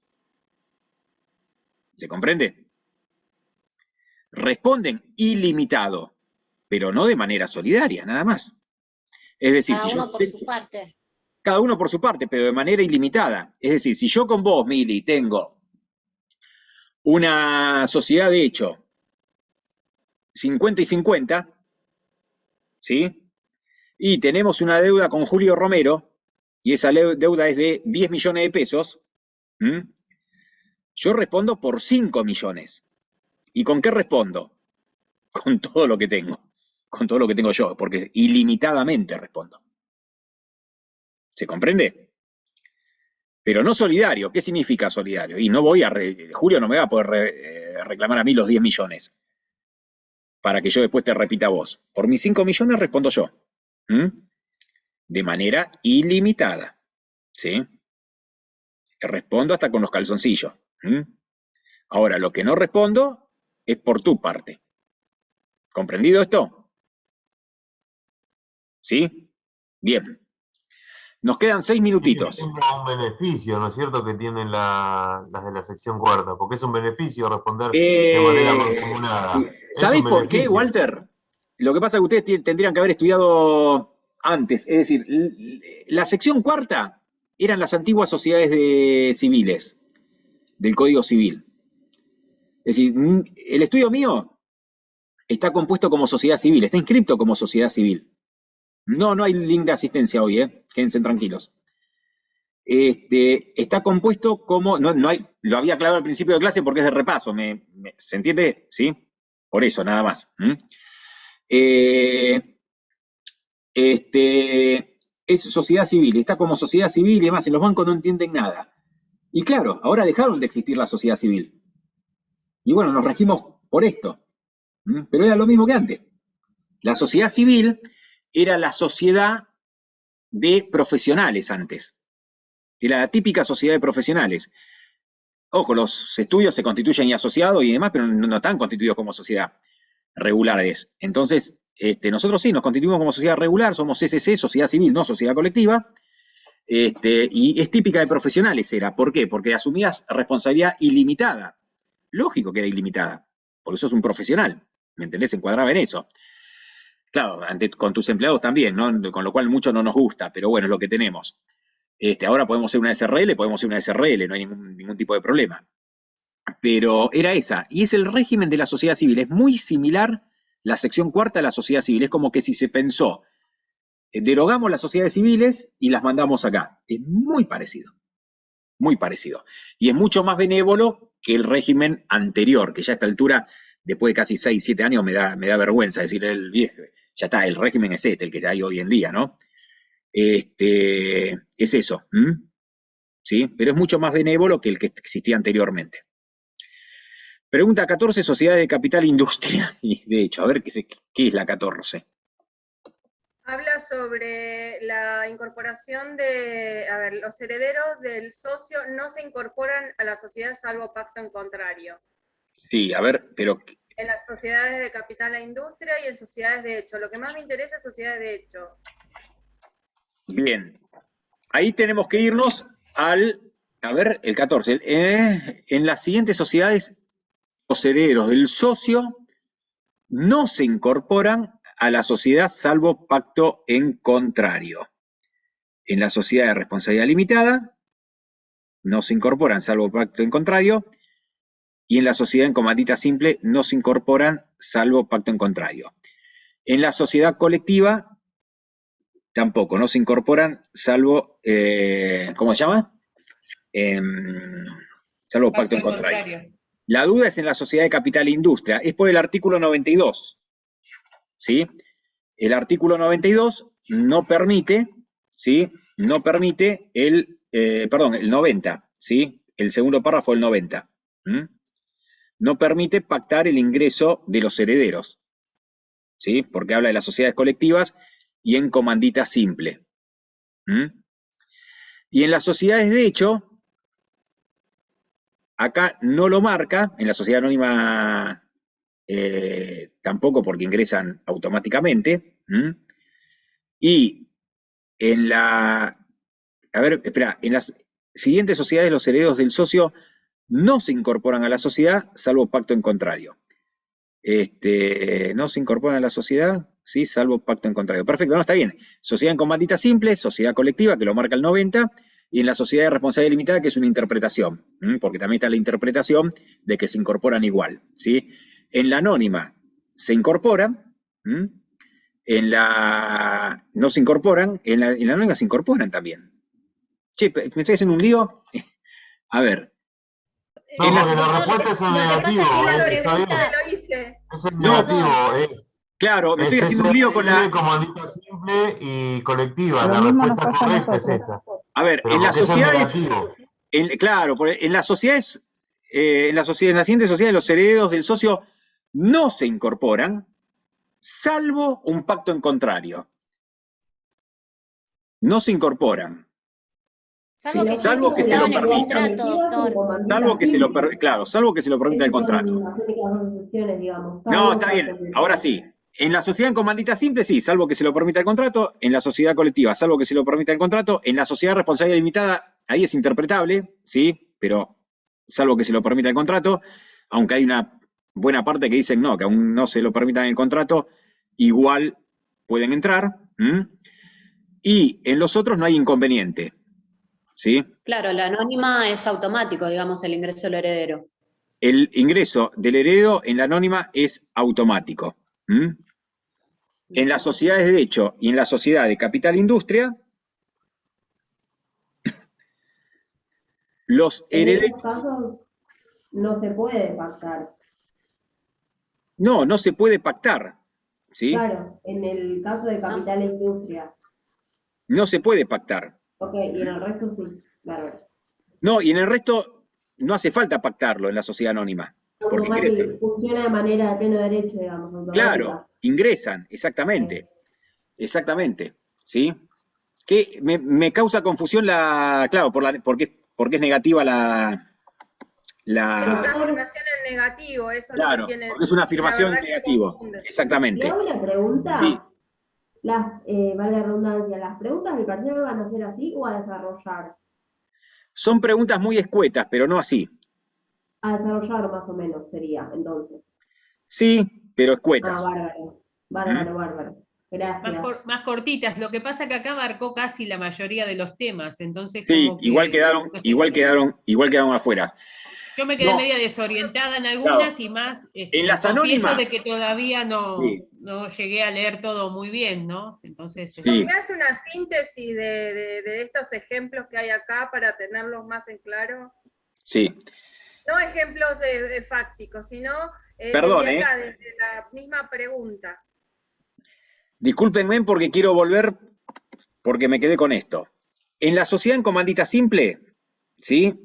¿Se comprende? Responden ilimitado, pero no de manera solidaria, nada más. Es decir, Cada si uno yo... por su parte. Cada uno por su parte, pero de manera ilimitada. Es decir, si yo con vos, Mili, tengo una sociedad de hecho 50 y 50, ¿sí? Y tenemos una deuda con Julio Romero, y esa deuda es de 10 millones de pesos, yo respondo por 5 millones. ¿Y con qué respondo? Con todo lo que tengo. Con todo lo que tengo yo, porque ilimitadamente respondo. ¿Se comprende? Pero no solidario. ¿Qué significa solidario? Y no voy a... Julio no me va a poder reclamar a mí los 10 millones para que yo después te repita a vos. Por mis 5 millones respondo yo. De manera ilimitada. ¿Sí? Respondo hasta con los calzoncillos. Ahora, lo que no respondo es por tu parte. ¿Comprendido esto? ¿Sí? Bien. Nos quedan 6 minutitos. Es un beneficio, ¿no es cierto?, que tienen las de la sección cuarta, porque es un beneficio responder de manera mancomunada. ¿Sabéis por qué, Walter? Lo que pasa es que ustedes tendrían que haber estudiado antes. Es decir, la sección cuarta eran las antiguas sociedades civiles, del Código Civil. Es decir, el estudio mío está compuesto como sociedad civil, está inscrito como sociedad civil. No hay link de asistencia hoy, quédense tranquilos. Está compuesto como, no hay, lo había aclarado al principio de clase porque es de repaso, ¿se entiende? ¿Sí? Por eso, nada más. Es sociedad civil, está como sociedad civil y demás, en los bancos no entienden nada. Y claro, ahora dejaron de existir la sociedad civil. Y bueno, nos regimos por esto. Pero era lo mismo que antes. La sociedad civil era la sociedad de profesionales antes. Era la típica sociedad de profesionales. Ojo, los estudios se constituyen y asociados y demás, pero no están constituidos como sociedad regulares. Entonces, nosotros sí nos constituimos como sociedad regular, somos SC, sociedad civil, no sociedad colectiva, y es típica de profesionales era. ¿Por qué? Porque asumías responsabilidad ilimitada. Lógico que era ilimitada, porque sos un profesional, ¿me entendés? Se encuadraba en eso. Claro, con tus empleados también, ¿no? Con lo cual mucho no nos gusta, pero bueno, es lo que tenemos. Ahora podemos ser una SRL, podemos ser una SRL, no hay ningún tipo de problema. Pero era esa, y es el régimen de la sociedad civil, es muy similar la sección cuarta de la sociedad civil, es como que si se pensó, derogamos las sociedades civiles y las mandamos acá. Es muy parecido, y es mucho más benévolo que el régimen anterior, que ya a esta altura, después de casi 6, 7 años, me da vergüenza decir el viejo, ya está, el régimen es el que hay hoy en día, ¿no? Es eso, ¿sí? Pero es mucho más benévolo que el que existía anteriormente. Pregunta 14, sociedades de capital e industria. Y de hecho, a ver qué es la 14. Habla sobre la incorporación de, los herederos del socio no se incorporan a la sociedad salvo pacto en contrario. Sí, a ver, pero... En las sociedades de capital e industria y en sociedades de hecho. Lo que más me interesa es sociedades de hecho. Bien. Ahí tenemos que irnos al, el 14. En las siguientes sociedades, los herederos del socio no se incorporan a la sociedad salvo pacto en contrario. En la sociedad de responsabilidad limitada no se incorporan salvo pacto en contrario, y en la sociedad en comandita simple no se incorporan salvo pacto en contrario. En la sociedad colectiva tampoco, no se incorporan salvo, ¿cómo se llama? Salvo pacto en contrario. La duda es en la sociedad de capital e industria, es por el artículo 92, ¿sí? El artículo 92 no permite, ¿sí? No permite el 90, ¿sí? El segundo párrafo del 90. No permite pactar el ingreso de los herederos, ¿sí? Porque habla de las sociedades colectivas y en comandita simple. Y en las sociedades de hecho, acá no lo marca, en la sociedad anónima tampoco porque ingresan automáticamente. Y en en las siguientes sociedades los herederos del socio no se incorporan a la sociedad salvo pacto en contrario. No se incorporan a la sociedad, ¿sí? Salvo pacto en contrario. Perfecto, no, está bien. Sociedad en comandita simple, sociedad colectiva, que lo marca el 90, y en la sociedad de responsabilidad limitada, que es una interpretación, porque también está la interpretación de que se incorporan igual, ¿sí? En la anónima se incorporan, en la no se incorporan, en la anónima se incorporan también. Che, me estoy haciendo un lío. A ver. No, porque la respuesta es el negativo. Es el negativo. Claro, me estoy haciendo un lío con la... comandita simple y colectiva. La respuesta correcta es esa. A ver, en las sociedades... Claro, en las sociedades... en la siguiente sociedad, los herederos del socio no se incorporan, salvo un pacto en contrario. No se incorporan. Salvo que esté Salvo que se estipulado lo en el permita. contrato, doctor. Salvo que se lo claro, salvo que se lo permita el Esas contrato. son las únicas dos excepciones, digamos. No, salvo está casos bien. de- Ahora sí. En la sociedad en comandita simple, sí, salvo que se lo permita el contrato. En la sociedad colectiva, salvo que se lo permita el contrato. En la sociedad responsabilidad limitada, ahí es interpretable, sí, pero salvo que se lo permita el contrato. Aunque hay una buena parte que dicen no, que aún no se lo permitan el contrato, igual pueden entrar. Y en los otros no hay inconveniente, ¿sí? Claro, la anónima es automático, digamos, el ingreso del heredero. El ingreso del heredero en la anónima es automático. En las sociedades de hecho y en la sociedad de capital industria, los En herederos... esos casos no se puede pactar. No se puede pactar, ¿sí? Claro, en el caso de capital e industria. No se puede pactar. Ok, y en el resto sí. Bárbaro. No, y en el resto no hace falta pactarlo en la sociedad anónima, porque Automático, ingresan. funciona de manera de pleno derecho, digamos. automática. Claro, ingresan, exactamente. Exactamente, ¿sí? Que me causa confusión claro, porque es negativa Es una afirmación en negativo, eso es lo claro, que tiene. porque es una afirmación la en verdad que negativo. confunde. Exactamente. Le hago una pregunta. Sí. Vale la redundancia, ¿las preguntas del parcial van a ser así o a desarrollar? Son preguntas muy escuetas, pero no así. A desarrollar más o menos sería, entonces. Sí, pero escuetas. Bárbaro. Bárbaro. Gracias. Más cortitas. Lo que pasa es que acá abarcó casi la mayoría de los temas, entonces Sí, como que- igual quedaron afuera. Yo me quedé No. media desorientada en algunas y más. En las confieso anónimas. de que todavía no, Sí. no llegué a leer todo muy bien, ¿no? Entonces. Sí. ¿Me hace una síntesis de estos ejemplos que hay acá para tenerlos más en claro? Sí. No ejemplos fácticos, sino Perdón, desde acá, desde la misma pregunta. Discúlpenme porque quiero volver, porque me quedé con esto. En la sociedad en comandita simple, ¿sí?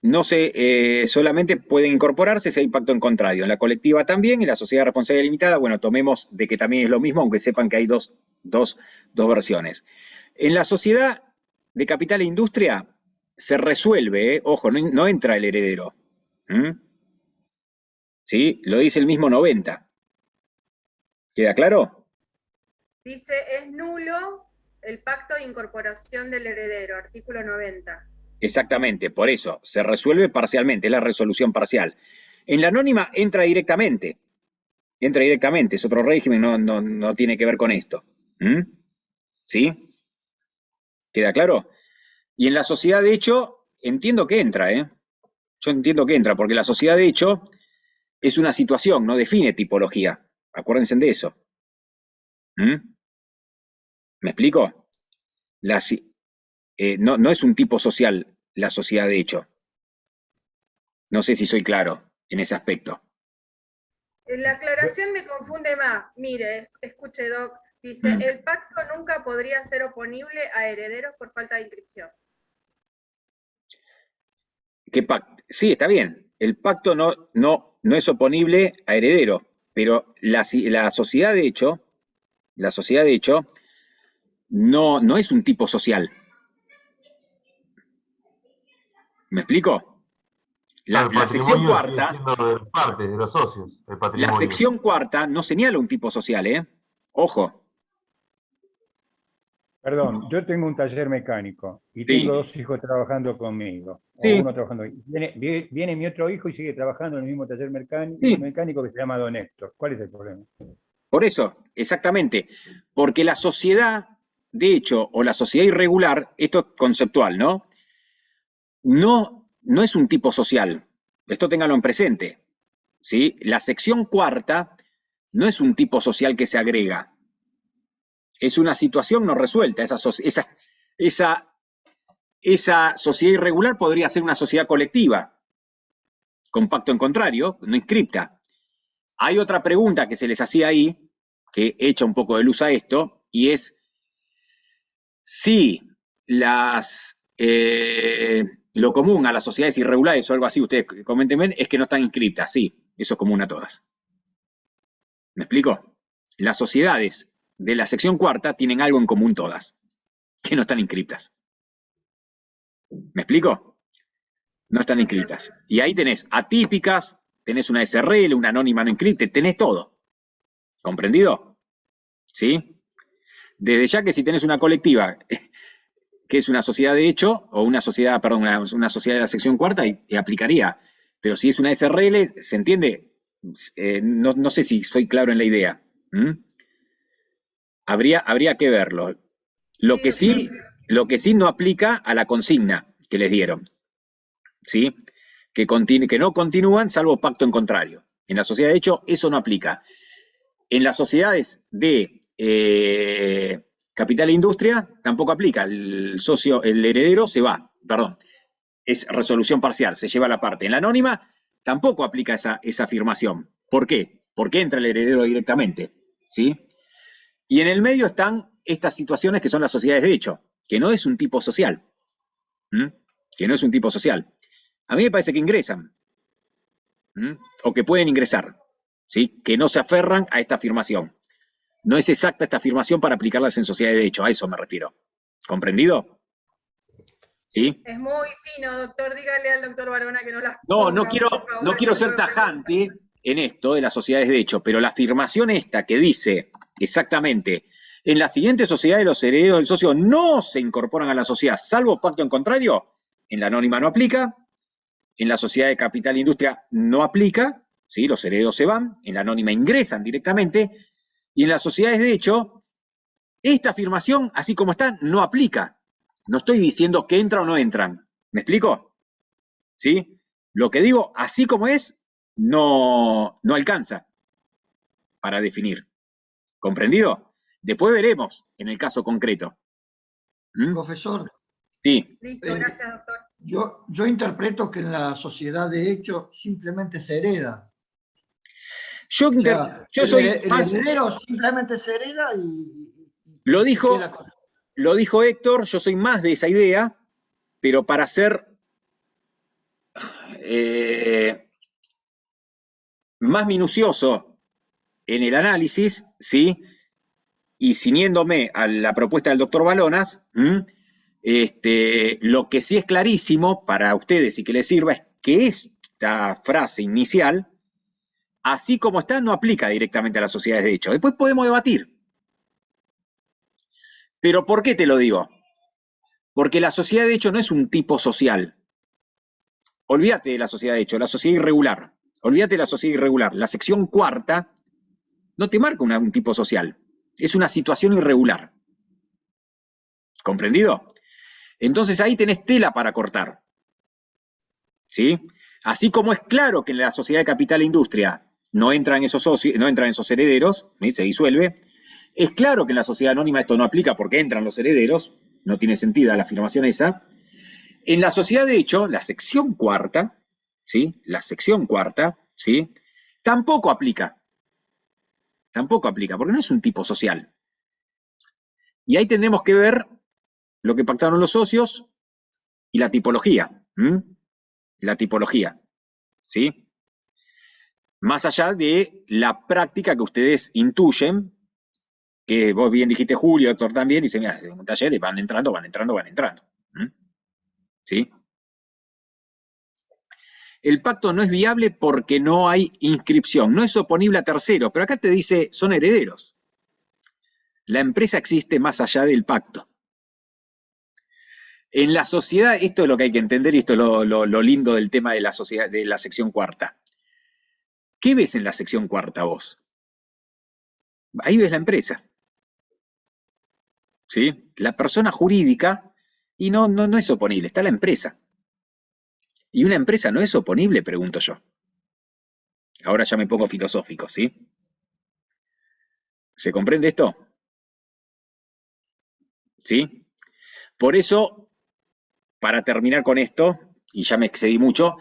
No solamente pueden incorporarse si hay pacto en contrario. En la colectiva también, en la sociedad responsabilidad limitada, bueno, tomemos de que también es lo mismo, aunque sepan que hay dos versiones. En la sociedad de capital e industria se resuelve, ojo, no entra el heredero. ¿Sí? Lo dice el mismo 90. ¿Queda claro? Dice, es nulo el pacto de incorporación del heredero, artículo 90. Exactamente, por eso, se resuelve parcialmente, es la resolución parcial. En la anónima entra directamente, es otro régimen, no tiene que ver con esto. ¿Sí? ¿Queda claro? Y en la sociedad de hecho, entiendo que entra, Yo entiendo que entra, porque la sociedad de hecho es una situación, no define tipología. Acuérdense de eso. ¿Me explico? No es un tipo social la sociedad de hecho. No sé si soy claro en ese aspecto. La aclaración me confunde más. Mire, escuche, Doc. Dice, el pacto nunca podría ser oponible a herederos por falta de inscripción. ¿Qué pacto? Sí, está bien. El pacto no es oponible a heredero, pero la sociedad de hecho, no es un tipo social. ¿Me explico? La sección cuarta, parte de los socios, el patrimonio. la sección cuarta no señala un tipo social, Ojo. Perdón, yo tengo un taller mecánico y Sí. tengo 2 hijos trabajando conmigo. Sí. O uno trabajando. Viene mi otro hijo y sigue trabajando en el mismo taller mecánico que se llama Don Héctor. ¿Cuál es el problema? Por eso, exactamente. Porque la sociedad, de hecho, o la sociedad irregular, esto es conceptual, ¿no? No es un tipo social. Esto ténganlo en presente. ¿Sí? La sección cuarta no es un tipo social que se agrega. Es una situación no resuelta. Esa sociedad irregular podría ser una sociedad colectiva, con pacto en contrario, no inscripta. Hay otra pregunta que se les hacía ahí, que echa un poco de luz a esto, y es si lo común a las sociedades irregulares o algo así, ustedes coméntenme, es que no están inscriptas. Sí, eso es común a todas. ¿Me explico? Las sociedades de la sección cuarta tienen algo en común todas, que no están inscriptas. ¿Me explico? No están inscritas. Y ahí tenés atípicas, tenés una SRL, una anónima no inscrita, tenés todo. ¿Comprendido? ¿Sí? Desde ya que si tenés una colectiva que es una sociedad de hecho, o una sociedad, perdón, una sociedad de la sección cuarta, y aplicaría. Pero si es una SRL, ¿se entiende? No sé si soy claro en la idea. Habría que verlo. Lo que sí no aplica a la consigna que les dieron. ¿Sí? Que no continúan salvo pacto en contrario. En la sociedad de hecho, eso no aplica. En las sociedades de capital e industria, tampoco aplica. El heredero se va, perdón. Es resolución parcial, se lleva la parte. En la anónima, tampoco aplica esa afirmación. ¿Por qué? Porque entra el heredero directamente. ¿Sí? Y en el medio están estas situaciones que son las sociedades de hecho, que no es un tipo social. Que no es un tipo social. A mí me parece que ingresan. O que pueden ingresar. ¿Sí? Que no se aferran a esta afirmación. No es exacta esta afirmación para aplicarlas en sociedades de hecho, a eso me refiero. ¿Comprendido? ¿Sí? Es muy fino, doctor, dígale al doctor Barona que no las No, ponga, no quiero ser tajante en esto de las sociedades de hecho, pero la afirmación esta que dice exactamente, en la siguiente sociedad de los herederos del socio no se incorporan a la sociedad, salvo pacto en contrario, en la anónima no aplica, en la sociedad de capital e industria no aplica, ¿sí? Los herederos se van, en la anónima ingresan directamente, y en las sociedades de hecho, esta afirmación, así como está, no aplica. No estoy diciendo que entran o no entran. ¿Me explico? ¿Sí? Lo que digo, así como es, no alcanza para definir. ¿Comprendido? Después veremos en el caso concreto. Profesor. Sí. Listo, gracias, doctor. Yo interpreto que en la sociedad de hecho simplemente se hereda. Yo soy el heredero simplemente se hereda y lo dijo Héctor, yo soy más de esa idea, pero para ser más minucioso en el análisis, ¿sí? Y ciñéndome a la propuesta del doctor Balonas, lo que sí es clarísimo para ustedes y que les sirva es que esta frase inicial, así como está, no aplica directamente a las sociedades de hecho. Después podemos debatir. ¿Pero por qué te lo digo? Porque la sociedad de hecho no es un tipo social. Olvídate de la sociedad de hecho, la sociedad irregular. Olvídate de la sociedad irregular. La sección cuarta no te marca un tipo social. Es una situación irregular. ¿Comprendido? Entonces ahí tenés tela para cortar. ¿Sí? Así como es claro que en la sociedad de capital e industria no entran esos socios, no entran esos herederos, ¿sí? Se disuelve. Es claro que en la sociedad anónima esto no aplica porque entran los herederos, no tiene sentido la afirmación esa. En la sociedad de hecho, la sección cuarta, ¿sí? La sección cuarta, ¿sí? Tampoco aplica. Tampoco aplica, porque no es un tipo social. Y ahí tendremos que ver lo que pactaron los socios y la tipología. La tipología, ¿sí? Más allá de la práctica que ustedes intuyen, que vos bien dijiste, Julio, Héctor también, y se mira, en un taller van entrando. ¿Sí? El pacto no es viable porque no hay inscripción, no es oponible a terceros, pero acá te dice, son herederos. La empresa existe más allá del pacto. En la sociedad, esto es lo que hay que entender y esto es lo lindo del tema de la sociedad, de la sección cuarta. ¿Qué ves en la sección cuarta vos? Ahí ves la empresa. ¿Sí? La persona jurídica, y no es oponible, está la empresa. ¿Y una empresa no es oponible? Pregunto yo. Ahora ya me pongo filosófico, ¿sí? ¿Se comprende esto? ¿Sí? Por eso, para terminar con esto, y ya me excedí mucho,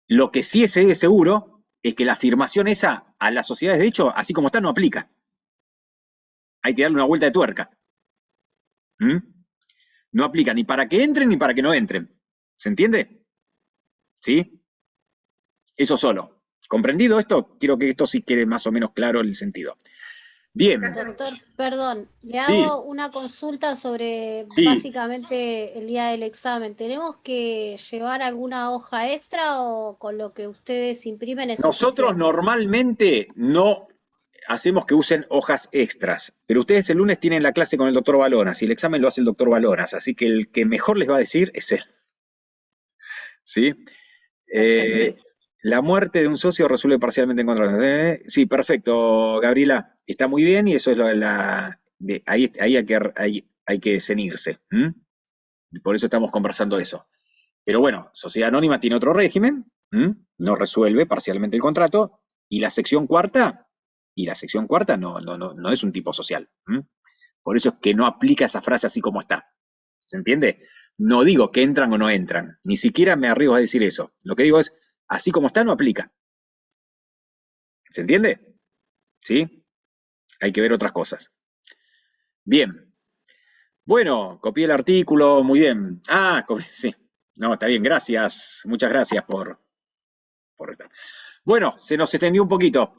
lo que sí es seguro es que la afirmación esa a las sociedades de hecho, así como está, no aplica. Hay que darle una vuelta de tuerca. No aplica ni para que entren ni para que no entren. ¿Se entiende? ¿Sí? Eso solo. ¿Comprendido esto? Quiero que esto sí quede más o menos claro el sentido. Bien. Doctor, perdón, le Sí. hago una consulta sobre Sí. básicamente el día del examen. ¿Tenemos que llevar alguna hoja extra o con lo que ustedes imprimen es Nosotros suficiente? normalmente no hacemos que usen hojas extras, pero ustedes el lunes tienen la clase con el doctor Balonas y el examen lo hace el doctor Balonas, así que el que mejor les va a decir es él. ¿Sí? La muerte de un socio resuelve parcialmente en contra. Sí, perfecto, Gabriela. Está muy bien y eso es ahí hay que cenirse. Por eso estamos conversando eso. Pero bueno, Sociedad Anónima tiene otro régimen, no resuelve parcialmente el contrato, y la sección cuarta no es un tipo social. Por eso es que no aplica esa frase así como está. ¿Se entiende? No digo que entran o no entran, ni siquiera me arriesgo a decir eso. Lo que digo es, así como está, no aplica. ¿Se entiende? ¿Sí? Hay que ver otras cosas. Bien. Bueno, copié el artículo, muy bien. Sí. No, está bien, gracias. Muchas gracias por estar. Bueno, se nos extendió un poquito.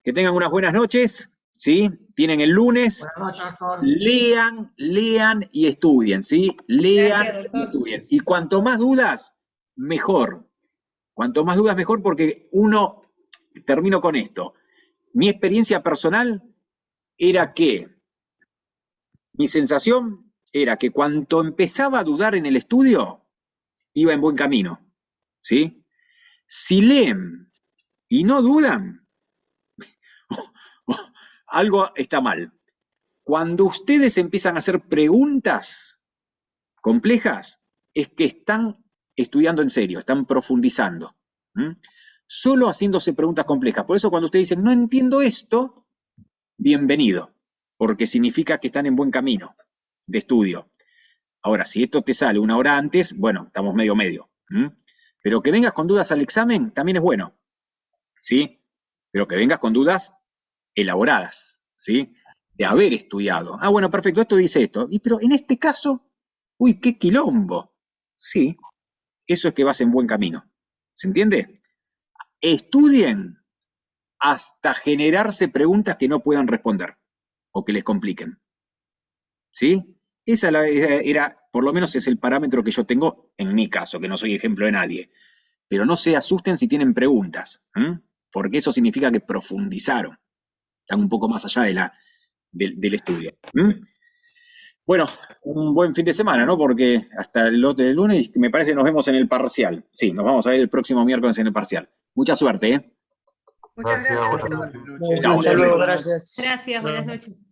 Que tengan unas buenas noches, ¿sí? Tienen el lunes. Buenas noches, doctor. Lean y estudien, ¿sí? Lean Gracias, y doctor. estudien. Y cuanto más dudas, mejor. Cuanto más dudas, mejor, porque termino con esto. Mi experiencia personal era que, mi sensación era que cuanto empezaba a dudar en el estudio, iba en buen camino, ¿sí? Si leen y no dudan, algo está mal. Cuando ustedes empiezan a hacer preguntas complejas, es que están estudiando en serio, están profundizando. Solo haciéndose preguntas complejas. Por eso cuando ustedes dicen, no entiendo esto, bienvenido, porque significa que están en buen camino de estudio. Ahora, si esto te sale una hora antes, bueno, estamos medio. Pero que vengas con dudas al examen también es bueno, ¿sí? Pero que vengas con dudas elaboradas, ¿sí? De haber estudiado. Bueno, perfecto, esto dice esto. Pero en este caso, uy, qué quilombo. Sí, eso es que vas en buen camino. ¿Se entiende? Estudien hasta generarse preguntas que no puedan responder o que les compliquen. ¿Sí? Esa era, por lo menos es el parámetro que yo tengo en mi caso, que no soy ejemplo de nadie. Pero no se asusten si tienen preguntas, porque eso significa que profundizaron. Están un poco más allá del estudio. Bueno, un buen fin de semana, ¿no? Porque hasta el lunes, me parece que nos vemos en el parcial. Sí, nos vamos a ver el próximo miércoles en el parcial. Mucha suerte, ¿eh? Muchas gracias. Chao. Hasta luego, gracias. Gracias, buenas noches.